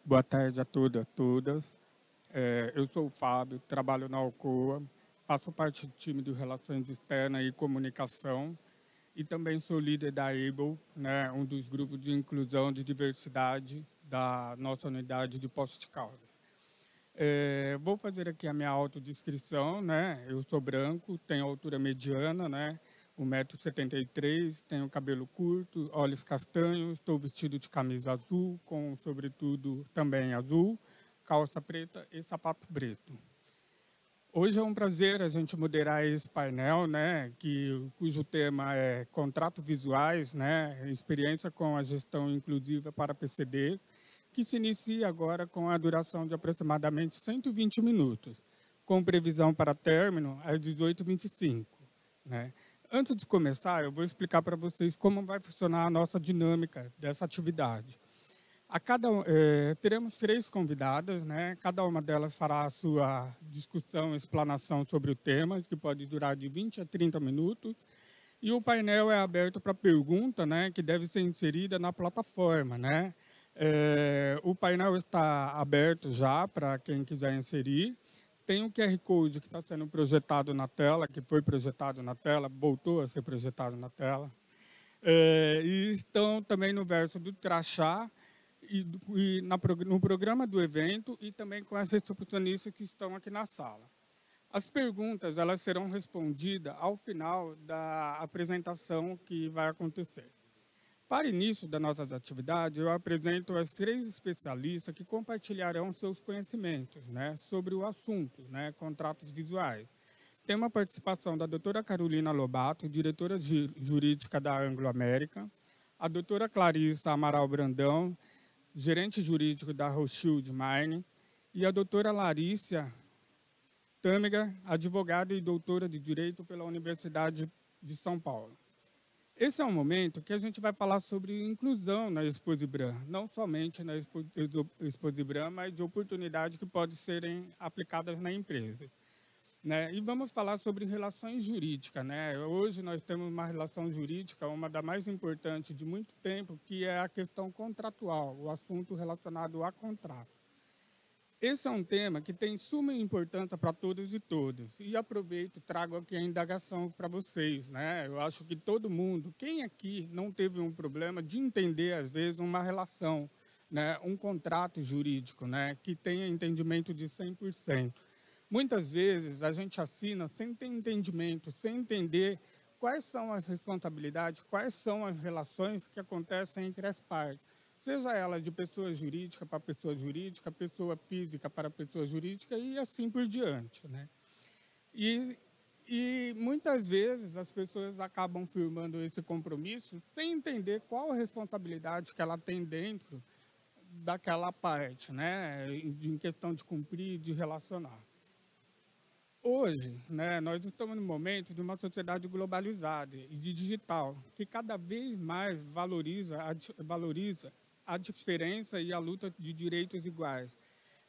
Boa tarde a todos, a todas. Eu sou o Fábio, trabalho na Alcoa, faço parte do time de Relações Externas e Comunicação e também sou líder da ABLE, né, um dos grupos de inclusão e de diversidade da nossa unidade de Poços de Caldas. Vou fazer aqui a minha autodescrição, né? Eu sou branco, tenho altura mediana, né? 1,73 m, tenho cabelo curto, olhos castanhos, estou vestido de camisa azul, com sobretudo também azul, calça preta e sapato preto. Hoje é um prazer a gente moderar esse painel, né, cujo tema é Contratos Visuais, né, experiência com a gestão inclusiva para PCD, que se inicia agora com a duração de aproximadamente 120 minutos, com previsão para término às 18h25. Né? Antes de começar, eu vou explicar para vocês como vai funcionar a nossa dinâmica dessa atividade. Teremos 3 convidadas, né? Cada uma delas fará a sua discussão, explanação sobre o tema, que pode durar de 20 a 30 minutos. E o painel é aberto para pergunta, né? Que deve ser inserida na plataforma, né? O painel está aberto já para quem quiser inserir. Tem um QR Code que está sendo projetado na tela, que foi projetado na tela, voltou a ser projetado na tela. E estão também no verso do crachá no programa do evento e também com as recepcionistas que estão aqui na sala. As perguntas elas serão respondidas ao final da apresentação que vai acontecer. Para início das nossas atividades, eu apresento as 3 especialistas que compartilharão seus conhecimentos, né, sobre o assunto, né, contratos visuais. Tem uma participação da doutora Carolina Lobato, diretora jurídica da Anglo América, a doutora Clarissa Amaral Brandão, gerente jurídico da Rothschild Mining, e a doutora Larissa Tâmega, advogada e doutora de Direito pela Universidade de São Paulo. Esse é um momento que a gente vai falar sobre inclusão na Exposibram, não somente na Exposibram, mas de oportunidades que podem serem aplicadas na empresa. Né? E vamos falar sobre relações jurídicas. Né? Hoje nós temos uma relação jurídica, uma das mais importantes de muito tempo, que é a questão contratual, o assunto relacionado a contrato. Esse é um tema que tem suma importância para todos e todas. E aproveito e trago aqui a indagação para vocês. Né? Eu acho que todo mundo, quem aqui não teve um problema de entender, às vezes, uma relação, né? Um contrato jurídico, né? Que tenha entendimento de 100%. Muitas vezes a gente assina sem ter entendimento, sem entender quais são as responsabilidades, quais são as relações que acontecem entre as partes. Seja ela de pessoa jurídica para pessoa jurídica, pessoa física para pessoa jurídica e assim por diante. Né? E muitas vezes as pessoas acabam firmando esse compromisso sem entender qual a responsabilidade que ela tem dentro daquela parte, né? Em questão de cumprir, de relacionar. Hoje, né, nós estamos no momento de uma sociedade globalizada e de digital, que cada vez mais valoriza a diferença e a luta de direitos iguais.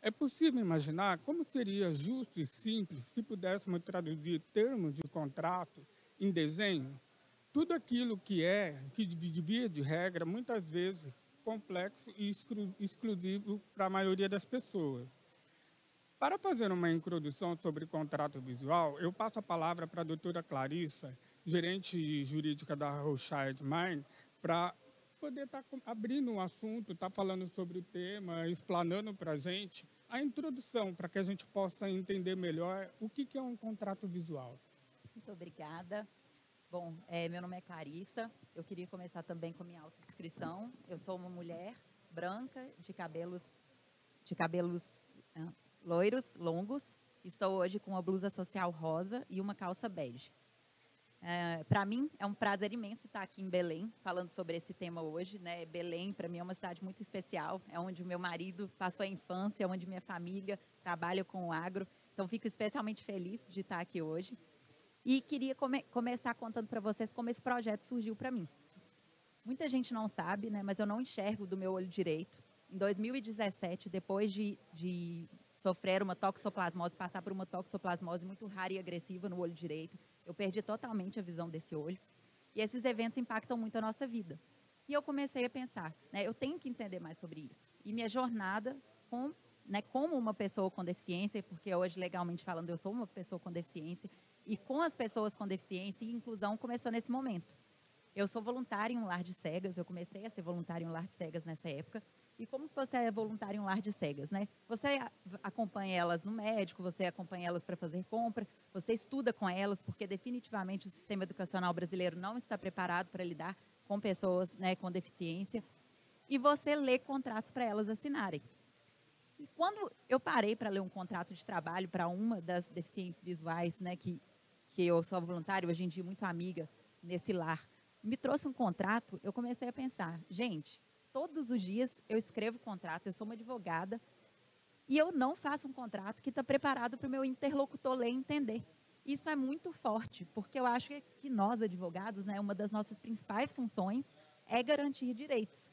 É possível imaginar como seria justo e simples se pudéssemos traduzir termos de contrato em desenho? Tudo aquilo que devia de regra, muitas vezes complexo e exclusivo para a maioria das pessoas. Para fazer uma introdução sobre contrato visual, eu passo a palavra para a doutora Clarissa, gerente jurídica da Rothschild Mining, para poder estar abrindo um assunto, estar falando sobre o tema, explanando para a gente a introdução, para que a gente possa entender melhor o que é um contrato visual. Muito obrigada. Bom, meu nome é Clarissa, eu queria começar também com a minha autodescrição. Eu sou uma mulher branca, de cabelos loiros, longos. Estou hoje com uma blusa social rosa e uma calça bege. Para mim, é um prazer imenso estar aqui em Belém, falando sobre esse tema hoje. Né? Belém, para mim, é uma cidade muito especial. É onde o meu marido passou a infância, é onde minha família trabalha com o agro. Então, fico especialmente feliz de estar aqui hoje. E queria começar contando para vocês como esse projeto surgiu para mim. Muita gente não sabe, né? Mas eu não enxergo do meu olho direito. Em 2017, depois de sofrer uma toxoplasmose, passar por uma toxoplasmose muito rara e agressiva no olho direito, eu perdi totalmente a visão desse olho. E esses eventos impactam muito a nossa vida. E eu comecei a pensar, né, eu tenho que entender mais sobre isso. E minha jornada como uma pessoa com deficiência, porque hoje, legalmente falando, eu sou uma pessoa com deficiência, e com as pessoas com deficiência e inclusão começou nesse momento. Eu sou voluntária em um lar de cegas, eu comecei a ser voluntária em um lar de cegas nessa época. E como que você é voluntária em um lar de cegas, né? Você acompanha elas no médico, você acompanha elas para fazer compra, você estuda com elas, porque definitivamente o sistema educacional brasileiro não está preparado para lidar com pessoas, né, com deficiência. E você lê contratos para elas assinarem. E quando eu parei para ler um contrato de trabalho para uma das deficientes visuais, né, que eu sou voluntária, hoje em dia muito amiga nesse lar, me trouxe um contrato, eu comecei a pensar, gente, todos os dias eu escrevo contrato, eu sou uma advogada, e eu não faço um contrato que está preparado para o meu interlocutor ler e entender. Isso é muito forte, porque eu acho que nós, advogados, né, uma das nossas principais funções é garantir direitos.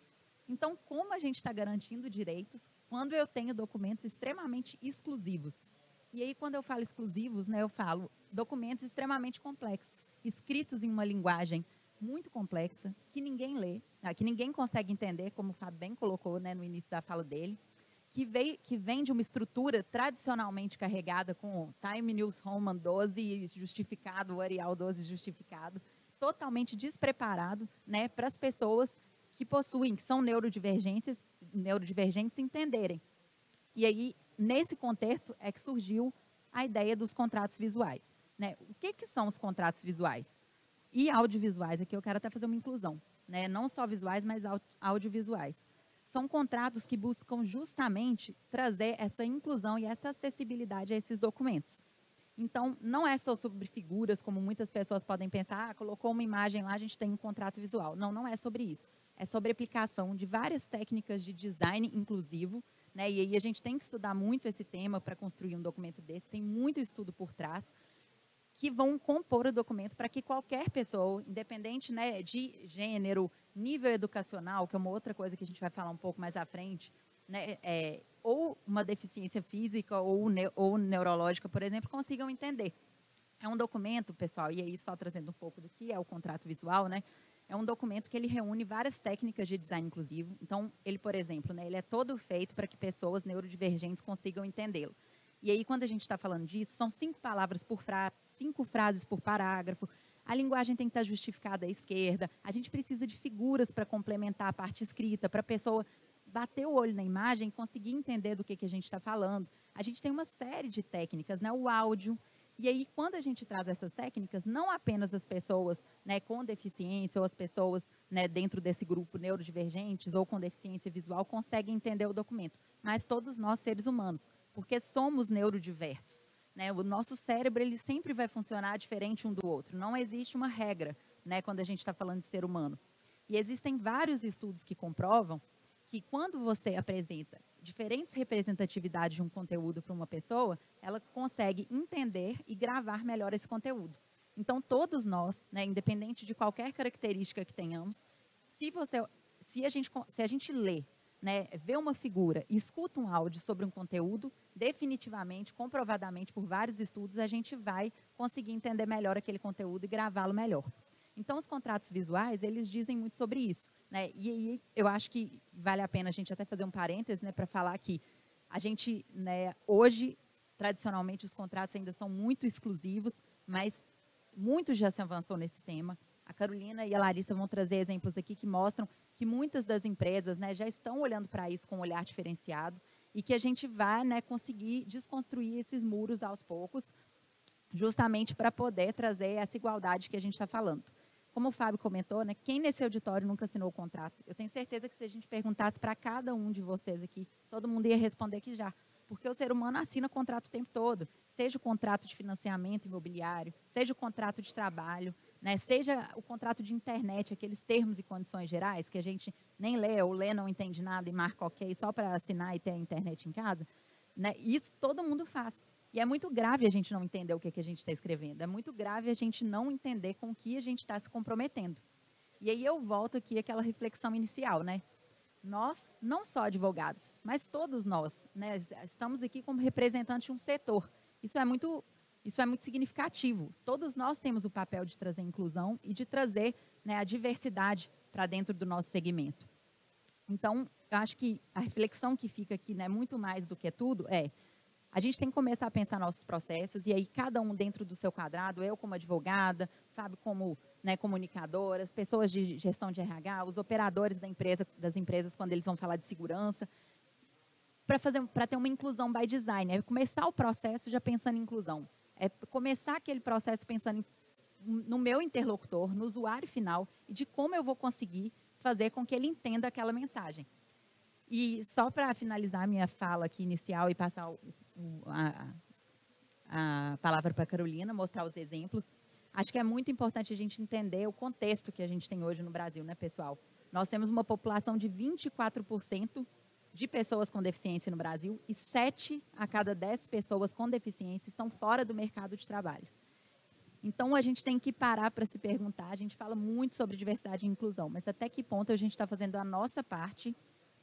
Então, como a gente está garantindo direitos quando eu tenho documentos extremamente exclusivos? E aí, quando eu falo exclusivos, né, eu falo documentos extremamente complexos, escritos em uma linguagem muito complexa, que ninguém lê, que ninguém consegue entender, como o Fábio bem colocou, né, no início da fala dele, que vem de uma estrutura tradicionalmente carregada com Time News Roman 12 justificado, Arial 12 justificado, totalmente despreparado, né, para as pessoas que possuem, que são neurodivergentes entenderem. E aí, nesse contexto, é que surgiu a ideia dos contratos visuais. Né? O que são os contratos visuais? E audiovisuais, aqui eu quero até fazer uma inclusão, né? Não só visuais, mas audiovisuais. São contratos que buscam justamente trazer essa inclusão e essa acessibilidade a esses documentos. Então, não é só sobre figuras, como muitas pessoas podem pensar, colocou uma imagem lá, a gente tem um contrato visual. Não, não é sobre isso. É sobre a aplicação de várias técnicas de design inclusivo, né? E aí a gente tem que estudar muito esse tema para construir um documento desse, tem muito estudo por trás, que vão compor o documento para que qualquer pessoa, independente, né, de gênero, nível educacional, que é uma outra coisa que a gente vai falar um pouco mais à frente, né, ou uma deficiência física ou neurológica, por exemplo, consigam entender. É um documento, pessoal, e aí só trazendo um pouco do que é o contrato visual, né? É um documento que ele reúne várias técnicas de design inclusivo. Então, ele, por exemplo, né, ele é todo feito para que pessoas neurodivergentes consigam entendê-lo. E aí, quando a gente está falando disso, são 5 palavras por frase, 5 frases por parágrafo. A linguagem tem que estar justificada à esquerda. A gente precisa de figuras para complementar a parte escrita, para a pessoa bater o olho na imagem e conseguir entender do que a gente está falando. A gente tem uma série de técnicas, né? O áudio. E aí, quando a gente traz essas técnicas, não apenas as pessoas, né, com deficiência ou as pessoas, né, dentro desse grupo neurodivergentes ou com deficiência visual conseguem entender o documento, mas todos nós, seres humanos, porque somos neurodiversos. Né? O nosso cérebro ele sempre vai funcionar diferente um do outro. Não existe uma regra, né, quando a gente está falando de ser humano. E existem vários estudos que comprovam que quando você apresenta diferentes representatividades de um conteúdo para uma pessoa, ela consegue entender e gravar melhor esse conteúdo. Então, todos nós, né, independente de qualquer característica que tenhamos, se a gente lê, né, vê uma figura e escuta um áudio sobre um conteúdo, definitivamente, comprovadamente, por vários estudos, a gente vai conseguir entender melhor aquele conteúdo e gravá-lo melhor. Então, os contratos visuais, eles dizem muito sobre isso. Né? E aí, eu acho que vale a pena a gente até fazer um parêntese, né, para falar que a gente, né, hoje, tradicionalmente, os contratos ainda são muito exclusivos, mas muito já se avançou nesse tema. A Carolina e a Larissa vão trazer exemplos aqui que mostram que muitas das empresas, né, já estão olhando para isso com um olhar diferenciado e que a gente vai, né, conseguir desconstruir esses muros aos poucos, justamente para poder trazer essa igualdade que a gente está falando. Como o Fábio comentou, né, quem nesse auditório nunca assinou o contrato? Eu tenho certeza que se a gente perguntasse para cada um de vocês aqui, todo mundo ia responder que já. Porque o ser humano assina contrato o tempo todo. Seja o contrato de financiamento imobiliário, seja o contrato de trabalho, né, seja o contrato de internet, aqueles termos e condições gerais que a gente nem lê ou lê, não entende nada e marca ok só para assinar e ter a internet em casa. Né, isso todo mundo faz. E é muito grave a gente não entender o que a gente está escrevendo. É muito grave a gente não entender com o que a gente está se comprometendo. E aí eu volto aqui àquela reflexão inicial, né? Nós, não só advogados, mas todos nós, né, estamos aqui como representantes de um setor. Isso é muito significativo. Todos nós temos o papel de trazer inclusão e de trazer, né, a diversidade para dentro do nosso segmento. Então, eu acho que a reflexão que fica aqui, né, muito mais do que tudo, a gente tem que começar a pensar nossos processos, e aí cada um dentro do seu quadrado, eu como advogada, Fábio como, né, comunicadora, as pessoas de gestão de RH, os operadores das empresas quando eles vão falar de segurança, para ter uma inclusão by design. É começar o processo já pensando em inclusão. É começar aquele processo pensando no meu interlocutor, no usuário final, e de como eu vou conseguir fazer com que ele entenda aquela mensagem. E só para finalizar a minha fala aqui inicial e passar a palavra para a Carolina, mostrar os exemplos, acho que é muito importante a gente entender o contexto que a gente tem hoje no Brasil, né, pessoal? Nós temos uma população de 24% de pessoas com deficiência no Brasil e 7 a cada 10 pessoas com deficiência estão fora do mercado de trabalho. Então, a gente tem que parar para se perguntar, a gente fala muito sobre diversidade e inclusão, mas até que ponto a gente está fazendo a nossa parte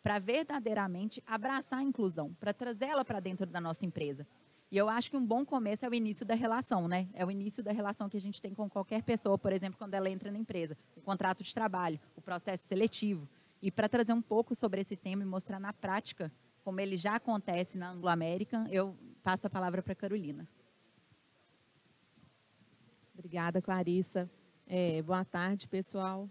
para verdadeiramente abraçar a inclusão, para trazê-la para dentro da nossa empresa. E eu acho que um bom começo é o início da relação, né? É o início da relação que a gente tem com qualquer pessoa, por exemplo, quando ela entra na empresa, o contrato de trabalho, o processo seletivo. E para trazer um pouco sobre esse tema e mostrar na prática como ele já acontece na Anglo American, eu passo a palavra para a Carolina. Obrigada, Clarissa. Boa tarde, pessoal.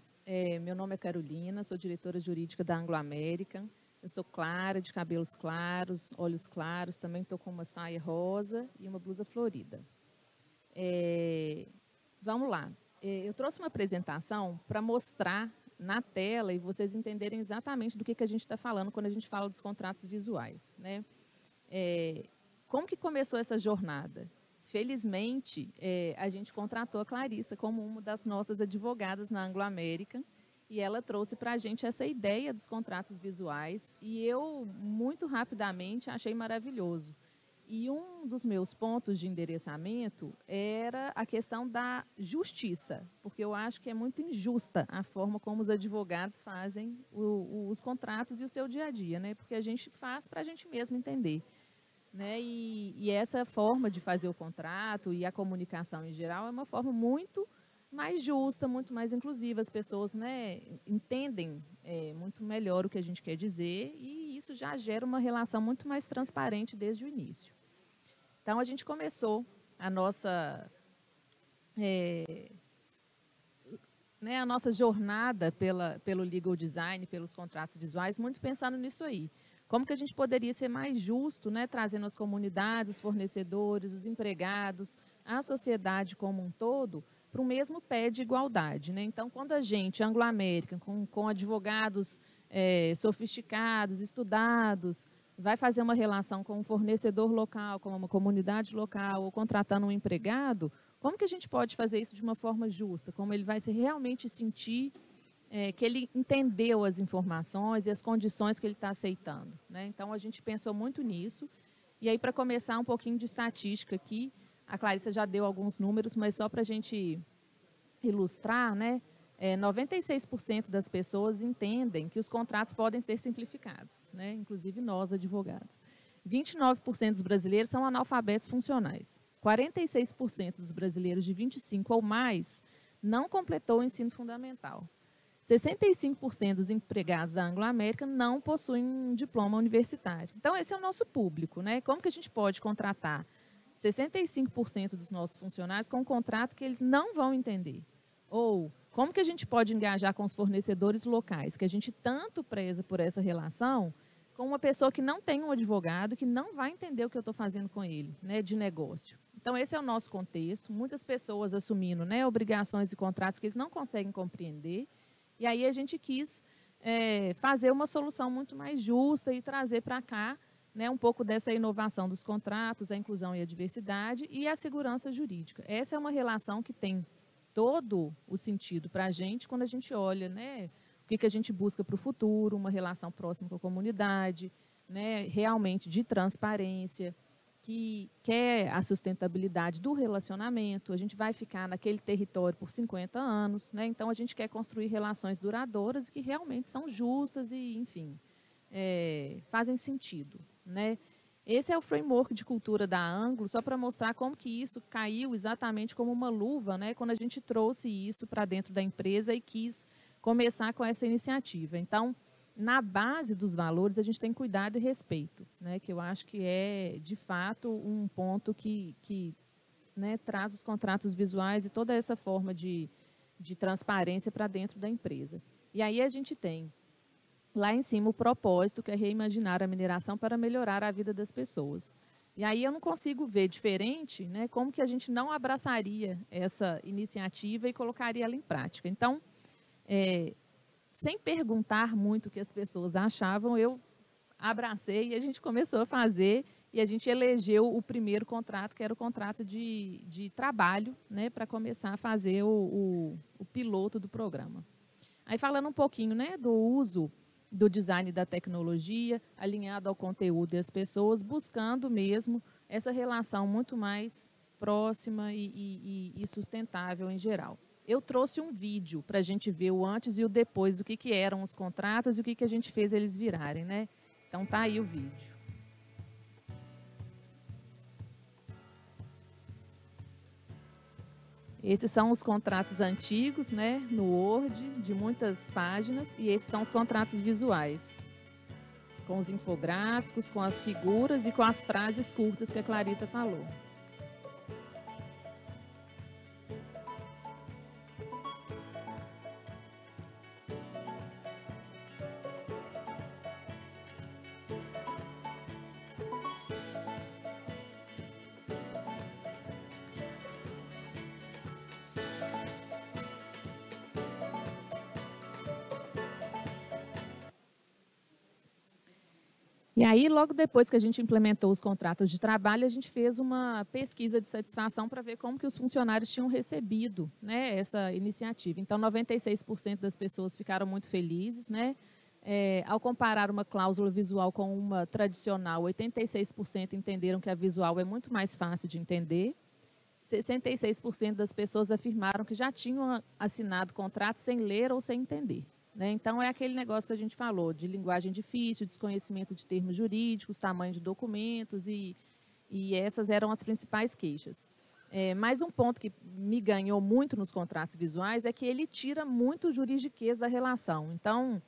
Meu nome é Carolina, sou diretora jurídica da Anglo American. Eu sou clara, de cabelos claros, olhos claros, também estou com uma saia rosa e uma blusa florida. Vamos lá. Eu trouxe uma apresentação para mostrar na tela e vocês entenderem exatamente do que a gente está falando quando a gente fala dos contratos visuais, né? Como que começou essa jornada? Felizmente, a gente contratou a Clarissa como uma das nossas advogadas na Anglo American e ela trouxe para a gente essa ideia dos contratos visuais e eu, muito rapidamente, achei maravilhoso. E um dos meus pontos de endereçamento era a questão da justiça, porque eu acho que é muito injusta a forma como os advogados fazem os contratos e o seu dia a dia, né? Porque a gente faz para a gente mesmo entender. Né? E essa forma de fazer o contrato e a comunicação em geral é uma forma muito mais justa, muito mais inclusiva. As pessoas, né, entendem muito melhor o que a gente quer dizer e isso já gera uma relação muito mais transparente desde o início. Então, a gente começou a nossa jornada pelo legal design, pelos contratos visuais, muito pensando nisso aí. Como que a gente poderia ser mais justo, né, trazendo as comunidades, os fornecedores, os empregados, a sociedade como um todo, para o mesmo pé de igualdade. Né? Então, quando a gente, Anglo American, com advogados sofisticados, estudados, vai fazer uma relação com um fornecedor local, com uma comunidade local, ou contratando um empregado, como que a gente pode fazer isso de uma forma justa? Como ele vai se realmente sentir que ele entendeu as informações e as condições que ele está aceitando. Né? Então, a gente pensou muito nisso. E aí, para começar um pouquinho de estatística aqui, a Clarissa já deu alguns números, mas só para a gente ilustrar, né? 96% das pessoas entendem que os contratos podem ser simplificados, né? Inclusive nós, advogados. 29% dos brasileiros são analfabetos funcionais. 46% dos brasileiros de 25 ou mais não completou o ensino fundamental. 65% dos empregados da Anglo American não possuem um diploma universitário. Então, esse é o nosso público, né? Como que a gente pode contratar 65% dos nossos funcionários com um contrato que eles não vão entender? Ou como que a gente pode engajar com os fornecedores locais, que a gente tanto preza por essa relação, com uma pessoa que não tem um advogado, que não vai entender o que eu estou fazendo com ele, né, de negócio. Então, esse é o nosso contexto. Muitas pessoas assumindo, né, obrigações e contratos que eles não conseguem compreender. E aí a gente quis fazer uma solução muito mais justa e trazer para cá, né, um pouco dessa inovação dos contratos, a inclusão e a diversidade e a segurança jurídica. Essa é uma relação que tem todo o sentido para a gente quando a gente olha, né, o que a gente busca para o futuro, uma relação próxima com a comunidade, né, realmente de transparência, que quer a sustentabilidade do relacionamento. A gente vai ficar naquele território por 50 anos, né? Então a gente quer construir relações duradouras que realmente são justas e, enfim, fazem sentido, né? Esse é o framework de cultura da Anglo, só para mostrar como que isso caiu exatamente como uma luva, né? Quando a gente trouxe isso para dentro da empresa e quis começar com essa iniciativa. Então, na base dos valores, a gente tem cuidado e respeito, né, que eu acho que é, de fato, um ponto que né, traz os contratos visuais e toda essa forma de transparência para dentro da empresa. E aí a gente tem lá em cima o propósito, que é reimaginar a mineração para melhorar a vida das pessoas. E aí eu não consigo ver diferente, né, como que a gente não abraçaria essa iniciativa e colocaria ela em prática. Então, sem perguntar muito o que as pessoas achavam, eu abracei e a gente começou a fazer e a gente elegeu o primeiro contrato, que era o contrato de trabalho, né, para começar a fazer o piloto do programa. Aí falando um pouquinho, né, do uso do design da tecnologia, alinhado ao conteúdo e às pessoas, buscando mesmo essa relação muito mais próxima e sustentável em geral. Eu trouxe um vídeo para a gente ver o antes e o depois do que eram os contratos e o que a gente fez eles virarem, né? Então tá aí o vídeo. Esses são os contratos antigos, né, no Word, de muitas páginas, e esses são os contratos visuais, com os infográficos, com as figuras e com as frases curtas que a Clarissa falou. E aí, logo depois que a gente implementou os contratos de trabalho, a gente fez uma pesquisa de satisfação para ver como que os funcionários tinham recebido, né, essa iniciativa. Então, 96% das pessoas ficaram muito felizes, né? Ao comparar uma cláusula visual com uma tradicional, 86% entenderam que a visual é muito mais fácil de entender. 66% das pessoas afirmaram que já tinham assinado contrato sem ler ou sem entender. Então, é aquele negócio que a gente falou, de linguagem difícil, desconhecimento de termos jurídicos, tamanho de documentos, e essas eram as principais queixas. Mas um ponto que me ganhou muito nos contratos visuais é que ele tira muito o juridiquês da relação. Então,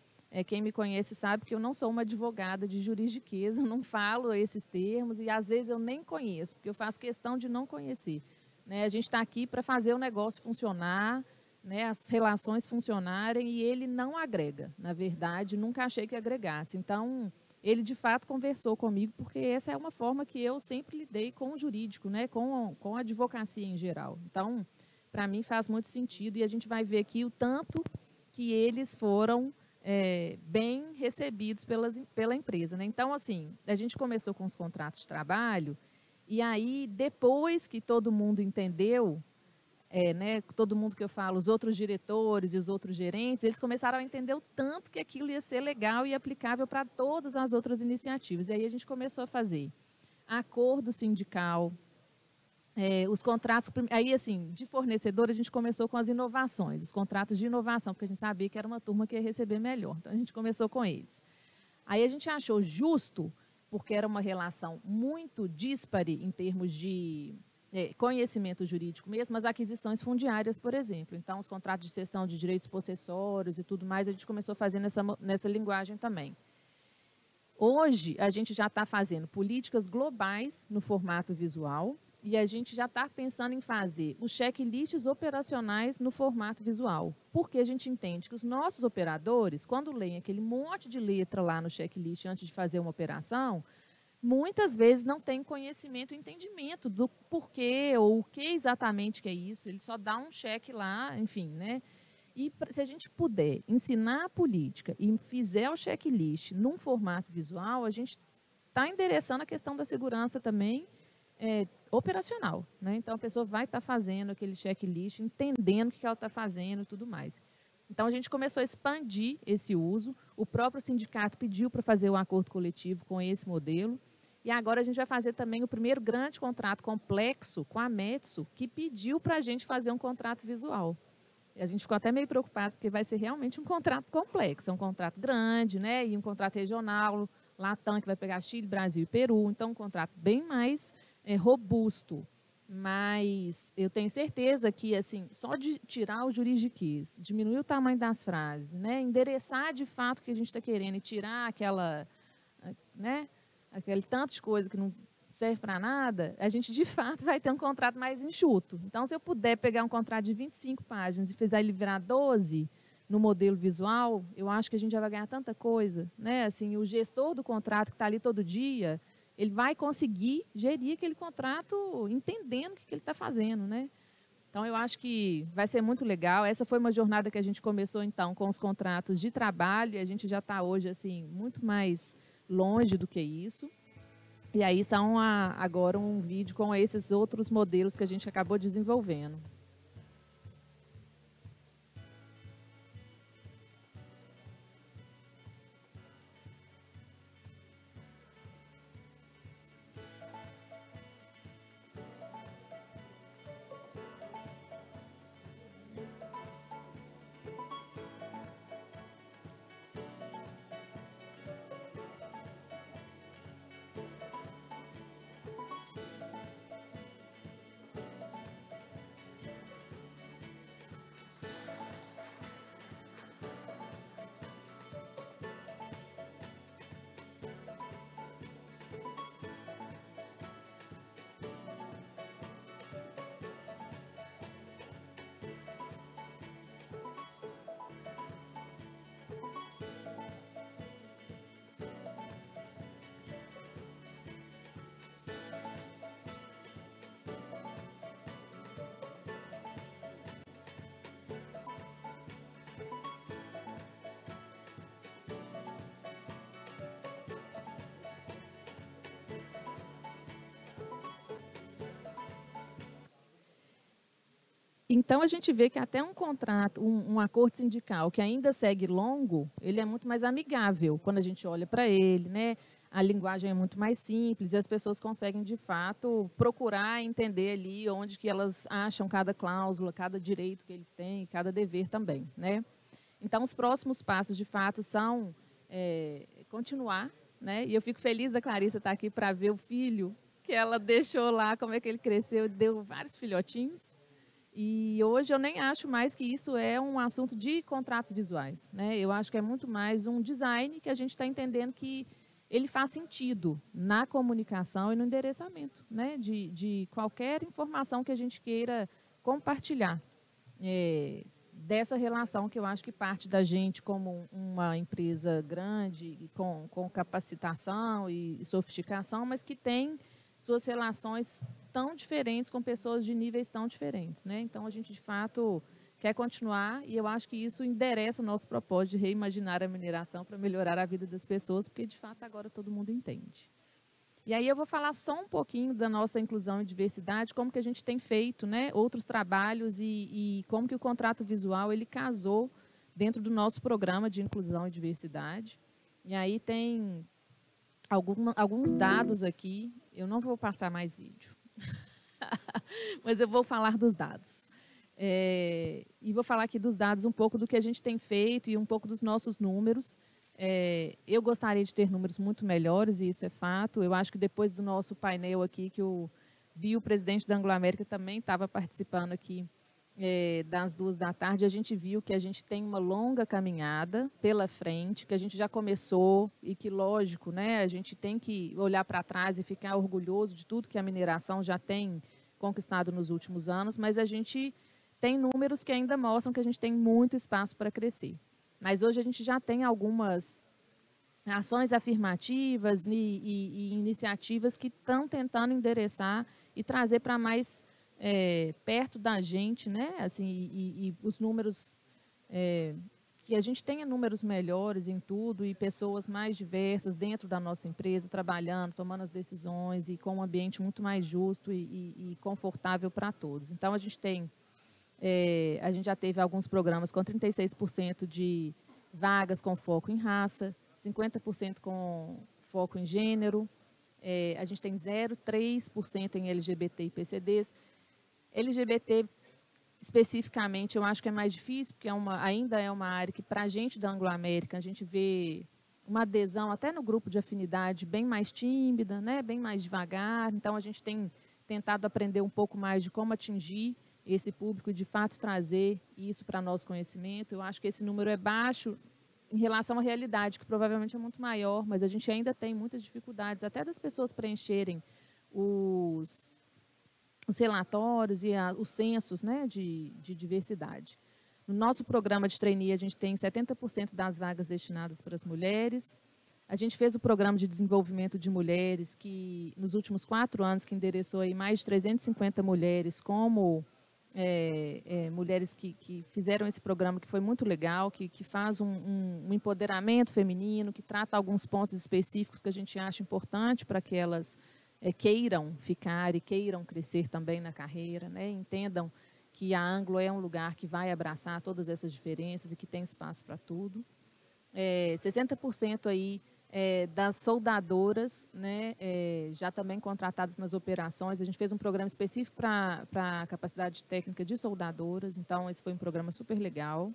quem me conhece sabe que eu não sou uma advogada de juridiquês, eu não falo esses termos e, às vezes, eu nem conheço, porque eu faço questão de não conhecer. A gente está aqui para fazer o negócio funcionar, né, as relações funcionarem, e ele não agrega. Na verdade, nunca achei que agregasse. Então, ele de fato conversou comigo, porque essa é uma forma que eu sempre lidei com o jurídico, né, com a advocacia em geral. Então, para mim faz muito sentido, e a gente vai ver aqui o tanto que eles foram bem recebidos pela empresa, né? Então, assim, a gente começou com os contratos de trabalho, e aí, depois que todo mundo entendeu, né, todo mundo que eu falo, os outros diretores e os outros gerentes, eles começaram a entender o tanto que aquilo ia ser legal e aplicável para todas as outras iniciativas. E aí a gente começou a fazer acordo sindical, os contratos, aí assim, de fornecedor a gente começou com as inovações, os contratos de inovação, porque a gente sabia que era uma turma que ia receber melhor, então a gente começou com eles. Aí a gente achou justo, porque era uma relação muito díspare em termos de conhecimento jurídico mesmo, as aquisições fundiárias, por exemplo. Então, os contratos de cessão de direitos possessórios e tudo mais, a gente começou a fazer nessa linguagem também. Hoje, a gente já está fazendo políticas globais no formato visual, e a gente já está pensando em fazer os checklists operacionais no formato visual, porque a gente entende que os nossos operadores, quando leem aquele monte de letra lá no checklist antes de fazer uma operação, muitas vezes não tem conhecimento e entendimento do porquê ou o que exatamente que é isso. Ele só dá um cheque lá, enfim, né? E se a gente puder ensinar a política e fizer o checklist num formato visual, a gente está endereçando a questão da segurança também operacional, né? Então, a pessoa vai estar fazendo aquele checklist, entendendo o que ela está fazendo e tudo mais. Então, a gente começou a expandir esse uso. O próprio sindicato pediu para fazer um acordo coletivo com esse modelo. E agora a gente vai fazer também o primeiro grande contrato complexo com a Metso, que pediu para a gente fazer um contrato visual. E a gente ficou até meio preocupado, porque vai ser realmente um contrato complexo. É um contrato grande, né? E um contrato regional, Latam, que vai pegar Chile, Brasil e Peru. Então, um contrato bem mais robusto. Mas eu tenho certeza que, assim, só de tirar o juridiquês, diminuir o tamanho das frases, né, endereçar de fato o que a gente está querendo e tirar aquela, né, aquele tanto de coisa que não serve para nada, a gente, de fato, vai ter um contrato mais enxuto. Então, se eu puder pegar um contrato de 25 páginas e fizer ele virar 12 no modelo visual, eu acho que a gente já vai ganhar tanta coisa, né? Assim, o gestor do contrato que está ali todo dia, ele vai conseguir gerir aquele contrato entendendo o que ele está fazendo, né? Então, eu acho que vai ser muito legal. Essa foi uma jornada que a gente começou, então, com os contratos de trabalho, e a gente já está hoje, assim, muito mais longe do que isso. E aí, são agora um vídeo com esses outros modelos que a gente acabou desenvolvendo. Então, a gente vê que até um contrato, um acordo sindical que ainda segue longo, ele é muito mais amigável quando a gente olha para ele, né? A linguagem é muito mais simples e as pessoas conseguem, de fato, procurar entender ali onde que elas acham cada cláusula, cada direito que eles têm, cada dever também, né? Então, os próximos passos, de fato, são continuar, né? E eu fico feliz da Clarissa estar aqui para ver o filho que ela deixou lá, como é que ele cresceu, deu vários filhotinhos. E hoje eu nem acho mais que isso é um assunto de contratos visuais, né? Eu acho que é muito mais um design que a gente está entendendo que ele faz sentido na comunicação e no endereçamento, né? De qualquer informação que a gente queira compartilhar. Dessa relação que eu acho que parte da gente como uma empresa grande, com capacitação e sofisticação, mas que tem suas relações tão diferentes com pessoas de níveis tão diferentes, né? Então, a gente, de fato, quer continuar e eu acho que isso endereça o nosso propósito de reimaginar a mineração para melhorar a vida das pessoas, porque, de fato, agora todo mundo entende. E aí eu vou falar só um pouquinho da nossa inclusão e diversidade, como que a gente tem feito, né, outros trabalhos e como que o contrato visual ele casou dentro do nosso programa de inclusão e diversidade. E aí tem alguns dados aqui. Eu não vou passar mais vídeo, mas eu vou falar dos dados. E vou falar aqui dos dados um pouco do que a gente tem feito e um pouco dos nossos números. Eu gostaria de ter números muito melhores, e isso é fato. Eu acho que depois do nosso painel aqui, que o presidente da Anglo América também estava participando aqui, das 14h, a gente viu que a gente tem uma longa caminhada pela frente, que a gente já começou e que, lógico, né, a gente tem que olhar para trás e ficar orgulhoso de tudo que a mineração já tem conquistado nos últimos anos, mas a gente tem números que ainda mostram que a gente tem muito espaço para crescer. Mas hoje a gente já tem algumas ações afirmativas e iniciativas que estão tentando endereçar e trazer para mais perto da gente, né? Assim, e os números, que a gente tenha números melhores em tudo e pessoas mais diversas dentro da nossa empresa, trabalhando, tomando as decisões e com um ambiente muito mais justo e confortável para todos. Então, a gente já teve alguns programas com 36% de vagas com foco em raça, 50% com foco em gênero, a gente tem 0,3% em LGBT e PCDs. LGBT, especificamente, eu acho que é mais difícil, porque ainda é uma área que, para a gente da Anglo América, a gente vê uma adesão até no grupo de afinidade bem mais tímida, né, bem mais devagar. Então, a gente tem tentado aprender um pouco mais de como atingir esse público e, de fato, trazer isso para nosso conhecimento. Eu acho que esse número é baixo em relação à realidade, que provavelmente é muito maior, mas a gente ainda tem muitas dificuldades, até das pessoas preencherem os relatórios e os censos, né, de diversidade. No nosso programa de trainee, a gente tem 70% das vagas destinadas para as mulheres. A gente fez o programa de desenvolvimento de mulheres, que nos últimos 4 anos, que endereçou aí mais de 350 mulheres, como mulheres que fizeram esse programa, que foi muito legal, que faz um empoderamento feminino, que trata alguns pontos específicos que a gente acha importante para que elas queiram ficar e queiram crescer também na carreira, né? Entendam que a Anglo é um lugar que vai abraçar todas essas diferenças e que tem espaço para tudo. 60% aí das soldadoras, né, já também contratadas nas operações. A gente fez um programa específico para a capacidade técnica de soldadoras, então esse foi um programa super legal.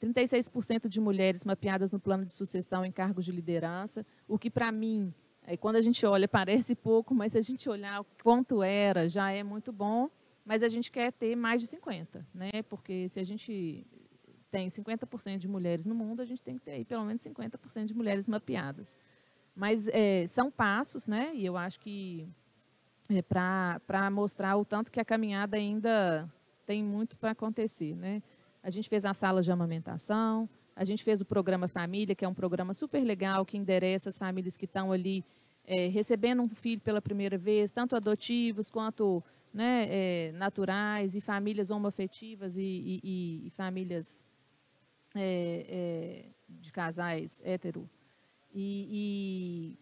36% de mulheres mapeadas no plano de sucessão em cargos de liderança, o que para mim, quando a gente olha, parece pouco, mas se a gente olhar o quanto era, já é muito bom, mas a gente quer ter mais de 50%, né? Porque se a gente tem 50% de mulheres no mundo, a gente tem que ter aí pelo menos 50% de mulheres mapeadas. Mas são passos, né? E eu acho que para mostrar o tanto que a caminhada ainda tem muito para acontecer, né? A gente fez a sala de amamentação, a gente fez o programa Família, que é um programa super legal, que endereça as famílias que estão ali recebendo um filho pela primeira vez, tanto adotivos quanto, né, naturais, e famílias homoafetivas e famílias de casais hétero, e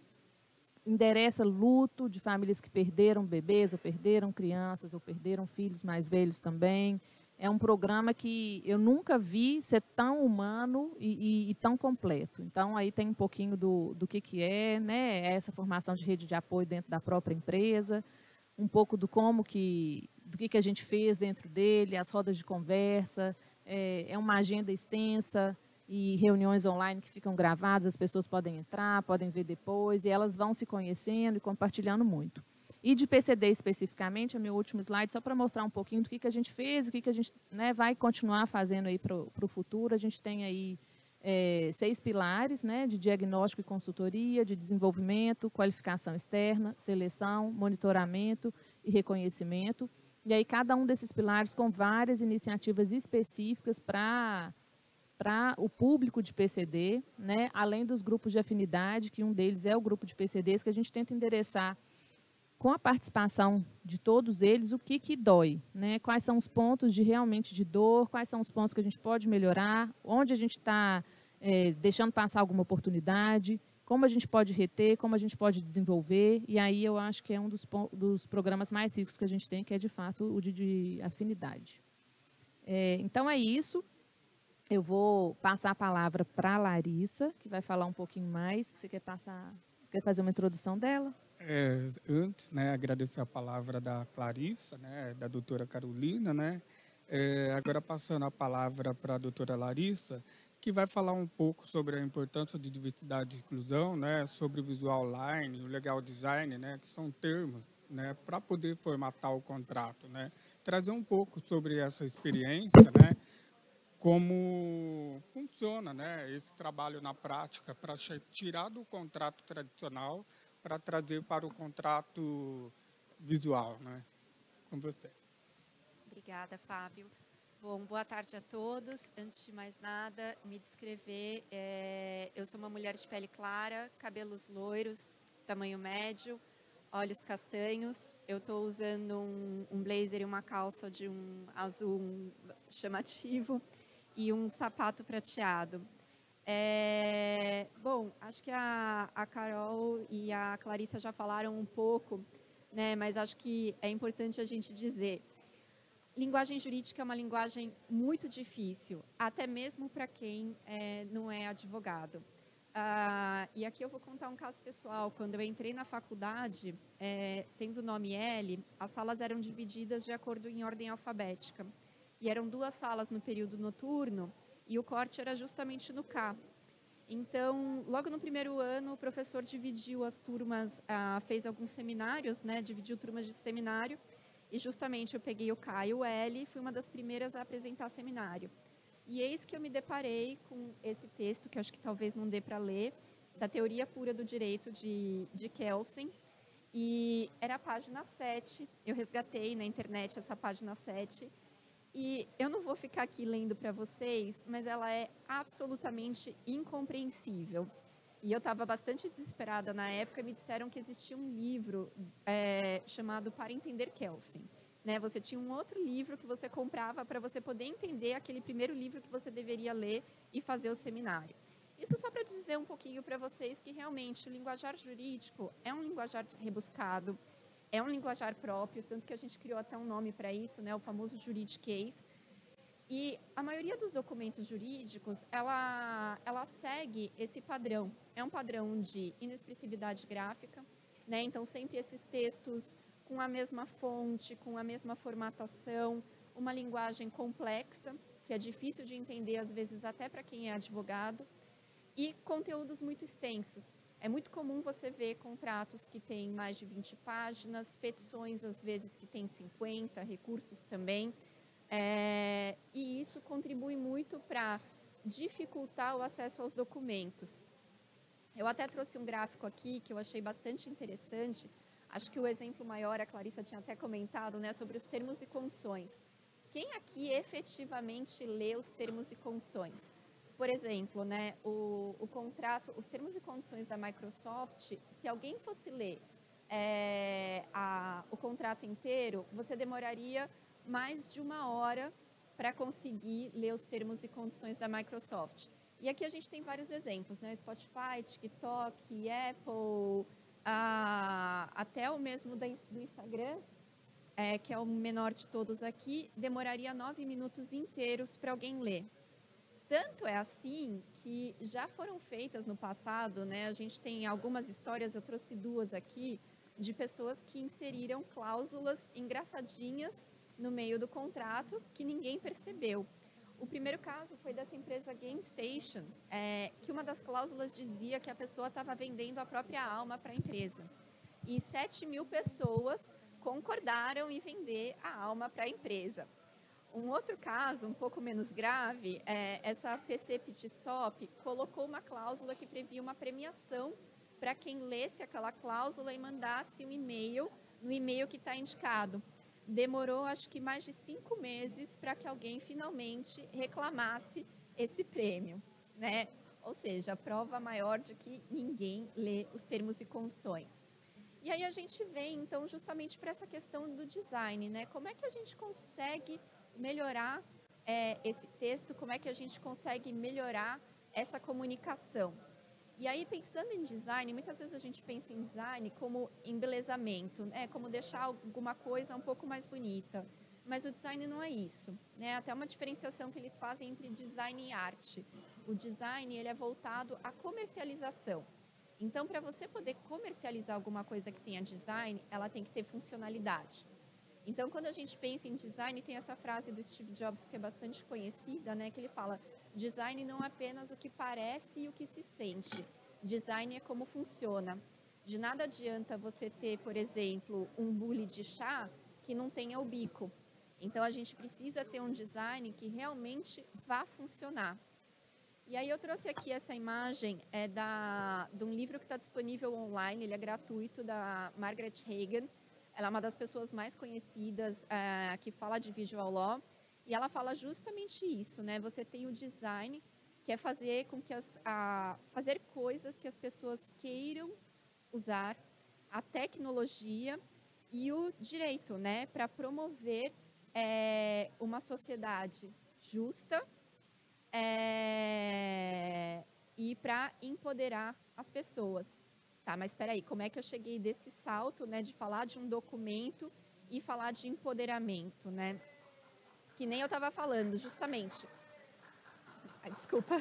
endereça luto de famílias que perderam bebês, ou perderam crianças, ou perderam filhos mais velhos também. É um programa que eu nunca vi ser tão humano e tão completo. Então, aí tem um pouquinho do que é, né, essa formação de rede de apoio dentro da própria empresa, um pouco do do que a gente fez dentro dele, as rodas de conversa. É uma agenda extensa e reuniões online que ficam gravadas, as pessoas podem entrar, podem ver depois, e elas vão se conhecendo e compartilhando muito. E de PCD especificamente, é meu último slide, só para mostrar um pouquinho do que a gente fez, o que a gente, né, vai continuar fazendo aí para o futuro. A gente tem aí 6 pilares, né, de diagnóstico e consultoria, de desenvolvimento, qualificação externa, seleção, monitoramento e reconhecimento. E aí cada um desses pilares com várias iniciativas específicas para o público de PCD, né, além dos grupos de afinidade, que um deles é o grupo de PCDs, que a gente tenta endereçar com a participação de todos eles o que dói, né? Quais são os pontos realmente de dor, quais são os pontos que a gente pode melhorar, onde a gente está deixando passar alguma oportunidade, como a gente pode reter, como a gente pode desenvolver. E aí eu acho que é um dos programas mais ricos que a gente tem, que é de fato o de afinidade. Então é isso. Eu vou passar a palavra para a Larissa, que vai falar um pouquinho mais. Você quer fazer uma introdução dela? Antes, né, agradecer a palavra da Clarissa, né, da doutora Carolina, né, agora passando a palavra para a doutora Larissa, que vai falar um pouco sobre a importância de diversidade e inclusão, né, sobre o visual online, o legal design, né, que são termos, né, para poder formatar o contrato, né, trazer um pouco sobre essa experiência, né, como funciona, né, esse trabalho na prática para tirar do contrato tradicional para trazer para o contrato visual, né? Com você. Obrigada, Fábio. Bom, boa tarde a todos. Antes de mais nada, me descrever. Eu sou uma mulher de pele clara, cabelos loiros, tamanho médio, olhos castanhos. Eu estou usando um blazer e uma calça de um azul chamativo e um sapato prateado. Bom, acho que a Carol e a Clarissa já falaram um pouco, né, mas acho que é importante a gente dizer, linguagem jurídica é uma linguagem muito difícil, até mesmo para quem não é advogado. E aqui eu vou contar um caso pessoal. Quando eu entrei na faculdade, sendo nome L, as salas eram divididas de acordo em ordem alfabética. E eram 2 salas no período noturno, e o corte era justamente no K. Então, logo no primeiro ano, o professor dividiu as turmas, fez alguns seminários, né? Dividiu turmas de seminário. E justamente eu peguei o K e o L, fui uma das primeiras a apresentar seminário. E eis que eu me deparei com esse texto, que eu acho que talvez não dê para ler, da Teoria Pura do Direito de Kelsen. E era a página 7, eu resgatei na internet essa página 7. E eu não vou ficar aqui lendo para vocês, mas ela é absolutamente incompreensível. E eu estava bastante desesperada na época, me disseram que existia um livro chamado Para Entender Kelsen. Né? Você tinha um outro livro que você comprava para você poder entender aquele primeiro livro que você deveria ler e fazer o seminário. Isso só para dizer um pouquinho para vocês que realmente o linguajar jurídico é um linguajar rebuscado, é um linguajar próprio, tanto que a gente criou até um nome para isso, né, o famoso juridiquês. E a maioria dos documentos jurídicos, ela segue esse padrão. É um padrão de inexpressividade gráfica, né? Então, sempre esses textos com a mesma fonte, com a mesma formatação, uma linguagem complexa, que é difícil de entender, às vezes, até para quem é advogado, e conteúdos muito extensos. É muito comum você ver contratos que têm mais de 20 páginas, petições, às vezes, que têm 50, recursos também. E isso contribui muito para dificultar o acesso aos documentos. Eu até trouxe um gráfico aqui que eu achei bastante interessante. Acho que o exemplo maior, a Clarissa tinha até comentado, né, sobre os termos e condições. Quem aqui efetivamente lê os termos e condições? Por exemplo, né, o contrato, os termos e condições da Microsoft, se alguém fosse ler o contrato inteiro, você demoraria mais de 1 hora para conseguir ler os termos e condições da Microsoft. E aqui a gente tem vários exemplos, né? Spotify, TikTok, Apple, até o mesmo do Instagram, que é o menor de todos aqui, demoraria 9 minutos inteiros para alguém ler. Tanto é assim que já foram feitas no passado, né? A gente tem algumas histórias, eu trouxe 2 aqui, de pessoas que inseriram cláusulas engraçadinhas no meio do contrato que ninguém percebeu. O primeiro caso foi dessa empresa GameStation, que uma das cláusulas dizia que a pessoa estava vendendo a própria alma para a empresa. E 7.000 pessoas concordaram em vender a alma para a empresa. Um outro caso, um pouco menos grave, essa PC Pitstop colocou uma cláusula que previa uma premiação para quem lesse aquela cláusula e mandasse um e-mail no e-mail que está indicado. Demorou, acho que mais de 5 meses para que alguém finalmente reclamasse esse prêmio, né? Ou seja, a prova maior de que ninguém lê os termos e condições. E aí a gente vem, então, justamente para essa questão do design, né? Como é que a gente consegue melhorar esse texto, como é que a gente consegue melhorar essa comunicação. E aí, pensando em design, muitas vezes a gente pensa em design como embelezamento, né? Como deixar alguma coisa um pouco mais bonita. Mas o design não é isso, né? Até uma diferenciação que eles fazem entre design e arte. O design, ele é voltado à comercialização. Então, para você poder comercializar alguma coisa que tenha design, ela tem que ter funcionalidade. Então, quando a gente pensa em design, tem essa frase do Steve Jobs que é bastante conhecida, né? Que ele fala, design não é apenas o que parece e o que se sente. Design é como funciona. De nada adianta você ter, por exemplo, um bule de chá que não tenha o bico. Então, a gente precisa ter um design que realmente vá funcionar. E aí eu trouxe aqui essa imagem de um livro que está disponível online, ele é gratuito, da Margaret Hagan. Ela é uma das pessoas mais conhecidas que fala de visual law. E ela fala justamente isso, né? Você tem o design, que é fazer com que fazer coisas que as pessoas queiram usar, a tecnologia e o direito, né? Para promover uma sociedade justa e para empoderar as pessoas. Tá, mas espera aí, como é que eu cheguei desse salto, né, de falar de um documento e falar de empoderamento, né? Que nem eu estava falando, justamente. Ai, desculpa.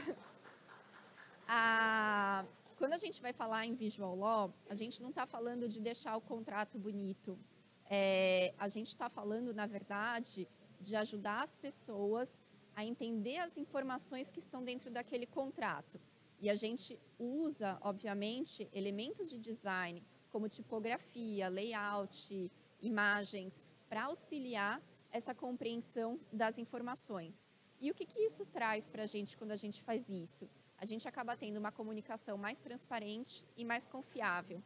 Quando a gente vai falar em visual law, a gente não está falando de deixar o contrato bonito. A gente está falando, na verdade, de ajudar as pessoas a entender as informações que estão dentro daquele contrato. E a gente usa, obviamente, elementos de design, como tipografia, layout, imagens, para auxiliar essa compreensão das informações. E o que isso traz para a gente quando a gente faz isso? A gente acaba tendo uma comunicação mais transparente e mais confiável.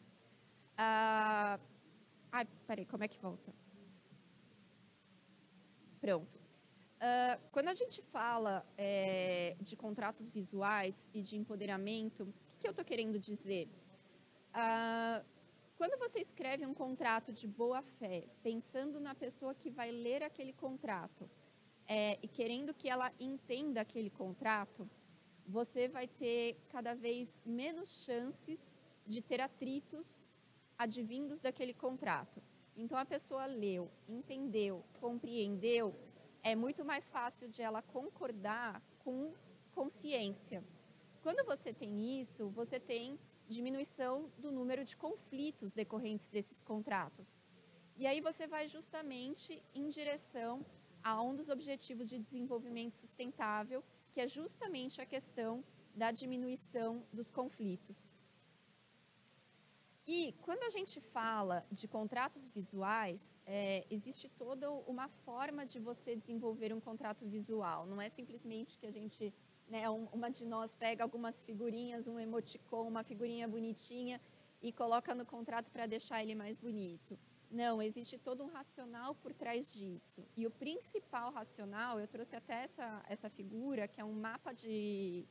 Peraí, como é que volta? Pronto. Quando a gente fala de contratos visuais e de empoderamento, o que eu estou querendo dizer? Quando você escreve um contrato de boa fé, pensando na pessoa que vai ler aquele contrato e querendo que ela entenda aquele contrato, você vai ter cada vez menos chances de ter atritos advindos daquele contrato. Então, a pessoa leu, entendeu, compreendeu, é muito mais fácil de ela concordar com consciência. Quando você tem isso, você tem diminuição do número de conflitos decorrentes desses contratos. E aí você vai justamente em direção a um dos objetivos de desenvolvimento sustentável, que é justamente a questão da diminuição dos conflitos. E quando a gente fala de contratos visuais, existe toda uma forma de você desenvolver um contrato visual. Não é simplesmente que a gente, uma de nós pega algumas figurinhas, um emoticon, uma figurinha bonitinha e coloca no contrato para deixar ele mais bonito. Não, existe todo um racional por trás disso. E o principal racional, eu trouxe até essa figura, que é um mapa de